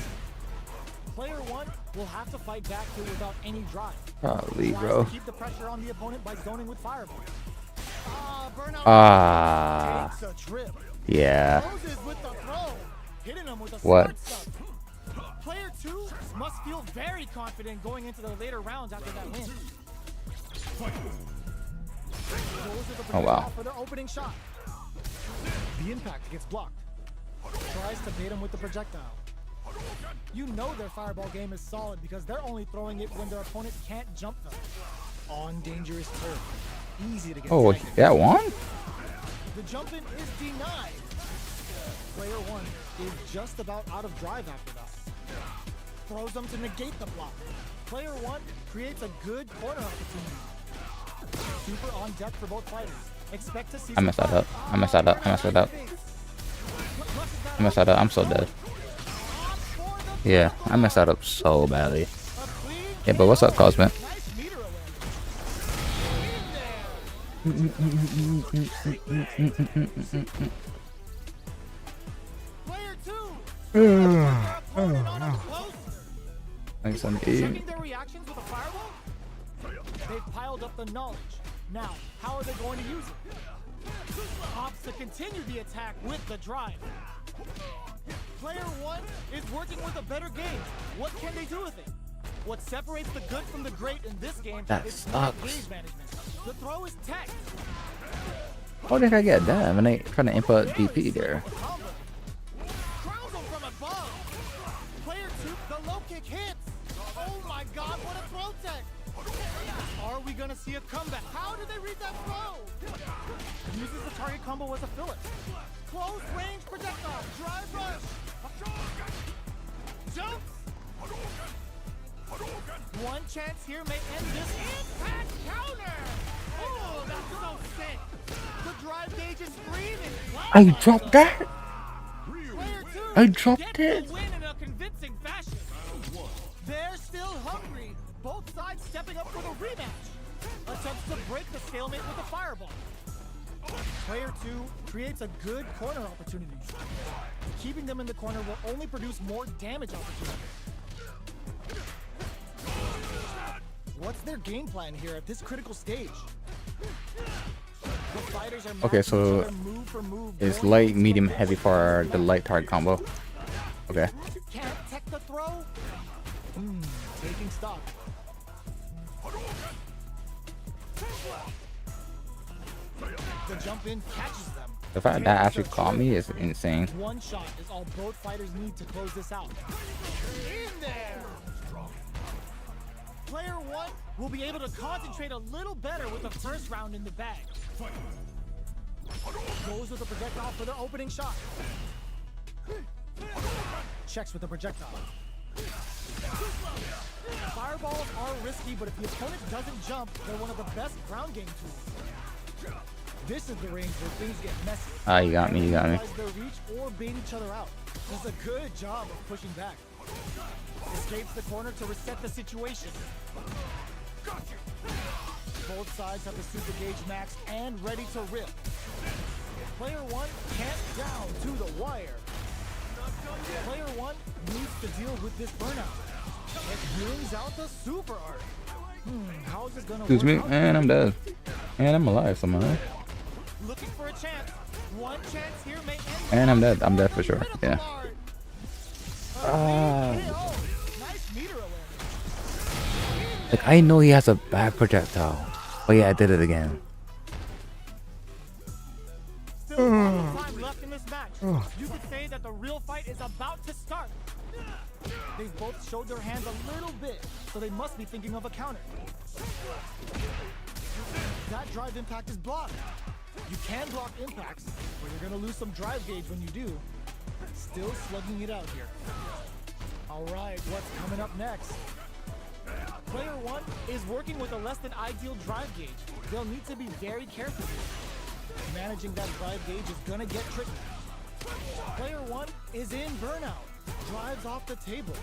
Player 1 will have to fight back here without any drive. Probably, Tries bro. to keep the pressure on the opponent by zoning with fireball. Burnout takes a trip. Yeah. Closes with the throw. Hitting him with a What? smart stuff. Player 2 must feel very confident going into the later rounds after that win. Oh, wow. For their opening shot. The impact gets blocked. Tries to bait him with the projectile. You know their fireball game is solid because they're only throwing it when their opponent can't jump them. On dangerous turf. Easy to get Oh, tagged. that one? The jump in is denied. Player 1 is just about out of drive after that. Throws them to negate the block. Player 1 creates a good corner opportunity. Super on deck for both fighters. Expect to see I messed that up. I messed that up. I messed that up. I messed that up. I'm so dead. Yeah, I messed that up so badly. Yeah, but what's up, Cosmic? Nice meter awareness. Player 2. Thanks, I'm Checking their reactions with a fireball? They've piled up the knowledge. Now, how are they going to use it? Opts to continue the attack with the drive. Player 1 is working with a better game. What can they do with it? What separates the good from the great in this game is smart gauge management. The throw is tech. How did I get that when I trying to input DP there? Crowns him from above. Player 2, the low kick hits. Oh my god, what a throw tech. Are we gonna see a comeback? How did they read that throw? Uses the target combo as a filler. Close range projectile. Drive rush. Jumps. One chance here may end this. Impact counter. Oh, that's so sick. The drive gauge is screaming. I dropped that? Player 2 I dropped gets it? the win in a convincing fashion. They're still hungry. Both sides stepping up for the rematch. Attempts to break the stalemate with a fireball. Player 2 creates a good corner opportunity. Keeping them in the corner will only produce more damage opportunities. What's their game plan here at this critical stage? The fighters are Okay, so matching each other move for move, it's going light, into medium, the heavy for the light target combo. Okay. Can't tech the throw. Taking stock. The jump in catches them. The fact that actually caught me is insane. One shot is all both fighters need to close this out. In there. Player 1 will be able to concentrate a little better with the first round in the bag. Goes with the projectile for the opening shot. Checks with the projectile. Fireballs are risky, but if the opponent doesn't jump, they're one of the best ground game tools. This is the range where things get messy. Ah, you got me, you got me. Utilize their reach or bait each other out. Does a good job of pushing back. Escapes the corner to reset the situation. Both sides have the super gauge max and ready to rip. Player 1 can't down to the wire. Player 1 needs to deal with this burnout. It brings out the super art. How's it gonna Excuse me, work out? and I'm dead. And I'm alive somehow. Looking for a chance. One chance here may end. And I'm dead. I'm dead for sure. Yeah. Nice meter awareness. Like, I know he has a bad projectile. But yeah, I did it again. Still one time left in this match. You could say that the real fight is about to start. They've both showed their hands a little bit, so they must be thinking of a counter. That drive impact is blocked. You can block impacts, but you're gonna lose some drive gauge when you do. Still slugging it out here. All right, what's coming up next? Player 1 is working with a less than ideal drive gauge. They'll need to be very careful here. Managing that drive gauge is gonna get tricky. Player 1 is in burnout. Drives off the table.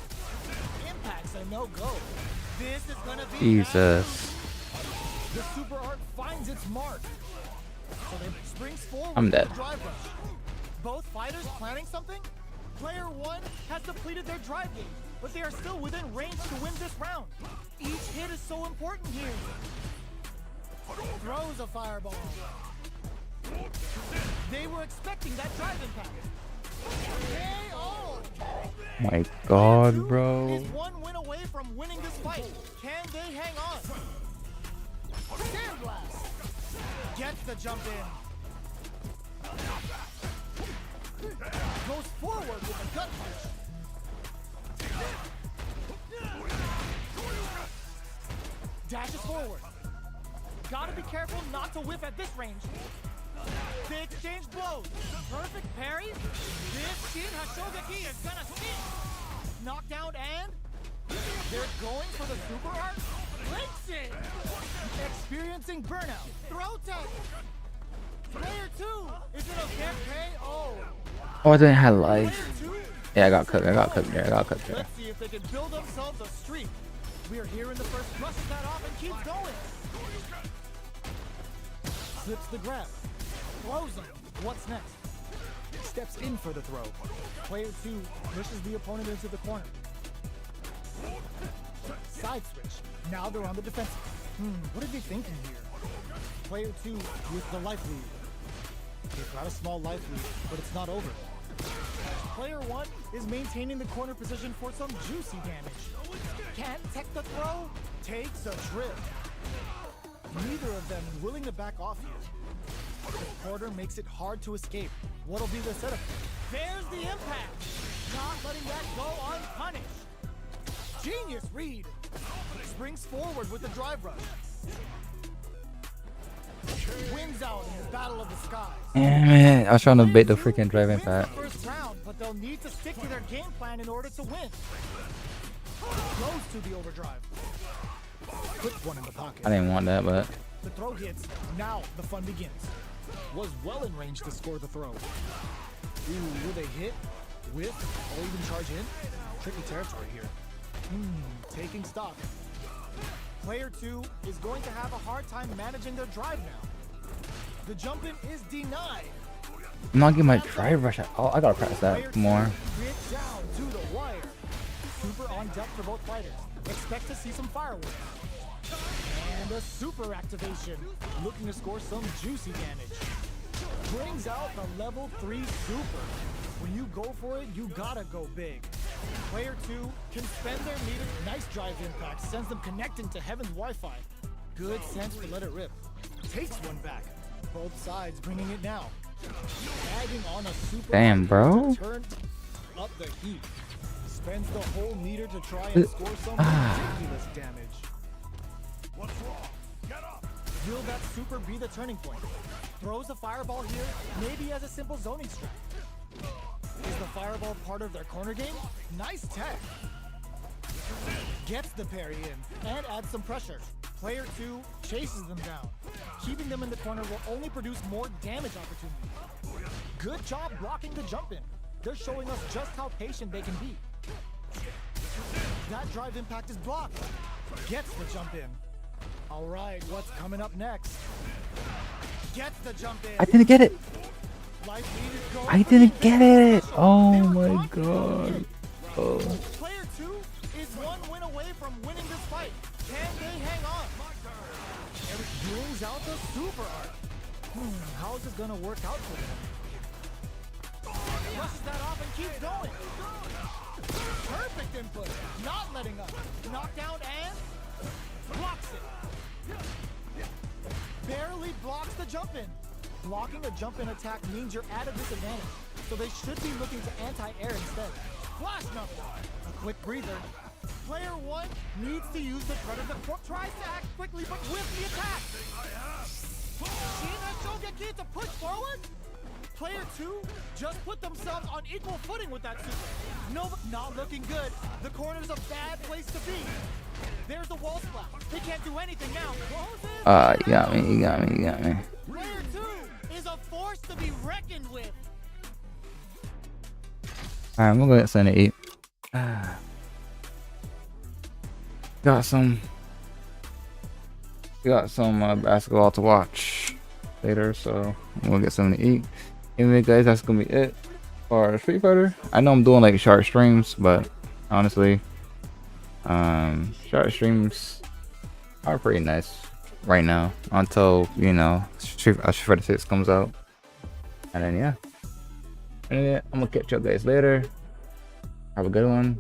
Impacts a no-go. This is gonna be Jesus. the super art finds its mark. So they springs forward I'm with dead. the drive rush. Both fighters planning something? Player 1 has depleted their drive gauge, but they are still within range to win this round. Each hit is so important here. Throws a fireball. They were expecting that drive impact. KO! My God, Two bro. is one win away from winning this fight. Can they hang on? Sandblast! Gets the jump in. Goes forward with a gut punch. Dashes forward. Gotta be careful not to whiff at this range. They exchange blows. Perfect parry. This kid Hashogaki is gonna sting. Knockdown and they're going for the super art. Links it. Experiencing burnout. Throw tech. Player 2 is in a KO. Oh, I didn't have life. Player 2. Yeah, I got cooked. I got cooked there. I got cooked there. Let's see if they can build themselves a streak. We are here in the first, brushes that off and keeps going. Slips the grab. Throws him. What's next? Steps in for the throw. Player 2 pushes the opponent into the corner. Side switch. Now they're on the defensive. What are they thinking here? Player 2 with the life lead. They've got a small life lead, but it's not over. Player 1 is maintaining the corner position for some juicy damage. Can't tech the throw, takes a trip. Neither of them willing to back off here. The corner makes it hard to escape. What'll be the setup? There's the impact. Not letting that go unpunished. Genius read. Springs forward with the drive rush. Wins out in the battle of the skies. Damn it. I was trying to bait the freaking drive Wins the impact. first round, but they'll need to stick to their game plan in order to win. Goes to the overdrive. Quick one in the pocket. I didn't want that, but The throw hits. Now the fun begins. Was well in range to score the throw. Ooh, will they hit, whiff, or even charge in? Tricky territory here. Taking stock. Player 2 is going to have a hard time managing their drive now. The jump in is denied. I'm not getting my drive rush at all. I gotta practice that more. Gets down to the wire. Super on deck for both fighters. Expect to see some fireworks. And a super activation. Looking to score some juicy damage. Brings out the level 3 super. When you go for it, you gotta go big. Player 2 can spend their meter. Nice drive impact. Sends them connecting to Heaven's Wi-Fi. Good sense to let it rip. Takes one back. Both sides bringing it now. Adding on a super. Damn, bro. Turn up the heat. Spends the whole meter to try and score some ridiculous damage. What's wrong? Get up! Will that super be the turning point? Throws a fireball here, maybe as a simple zoning strat. Is the fireball part of their corner game? Nice tech. Gets the parry in and adds some pressure. Player 2 chases them down. Keeping them in the corner will only produce more damage opportunity. Good job blocking the jump in. They're showing us just how patient they can be. That drive impact is blocked. Gets the jump in. All right, what's coming up next? Gets the jump in. I didn't get it. Life leaders go I for didn't the get very it. special. Oh They were my confident on the god. hit. Oh. Player 2 is one win away from winning this fight. Can they hang on? Eric brings out the super art. How is this gonna work out for them? Brushes that off and keeps going. Perfect input. Not letting up. Knockdown and blocks it. Barely blocks the jump in. Blocking a jump in attack means you're at a disadvantage, so they should be looking to anti-air instead. Flash knuckle. A quick breather. Player 1 needs to use the predator. Tries to act quickly, but with the attack. Sheena Shogeki to push forward. Player 2 just put themselves on equal footing with that super. No, not looking good. The corner's a bad place to be. There's the wall splash. They can't do anything now. You got me, you got me, you got me. Player 2 is a force to be reckoned with. Alright, I'm gonna go ahead and send it 8. Got some basketball to watch later, so I'm gonna get something to eat. Anyway guys, that's gonna be it for Street Fighter. I know I'm doing like short streams, but honestly, short streams are pretty nice right now until, you know, Street Fighter 6 comes out. And then yeah. Anyway, I'm gonna catch you guys later. Have a good one.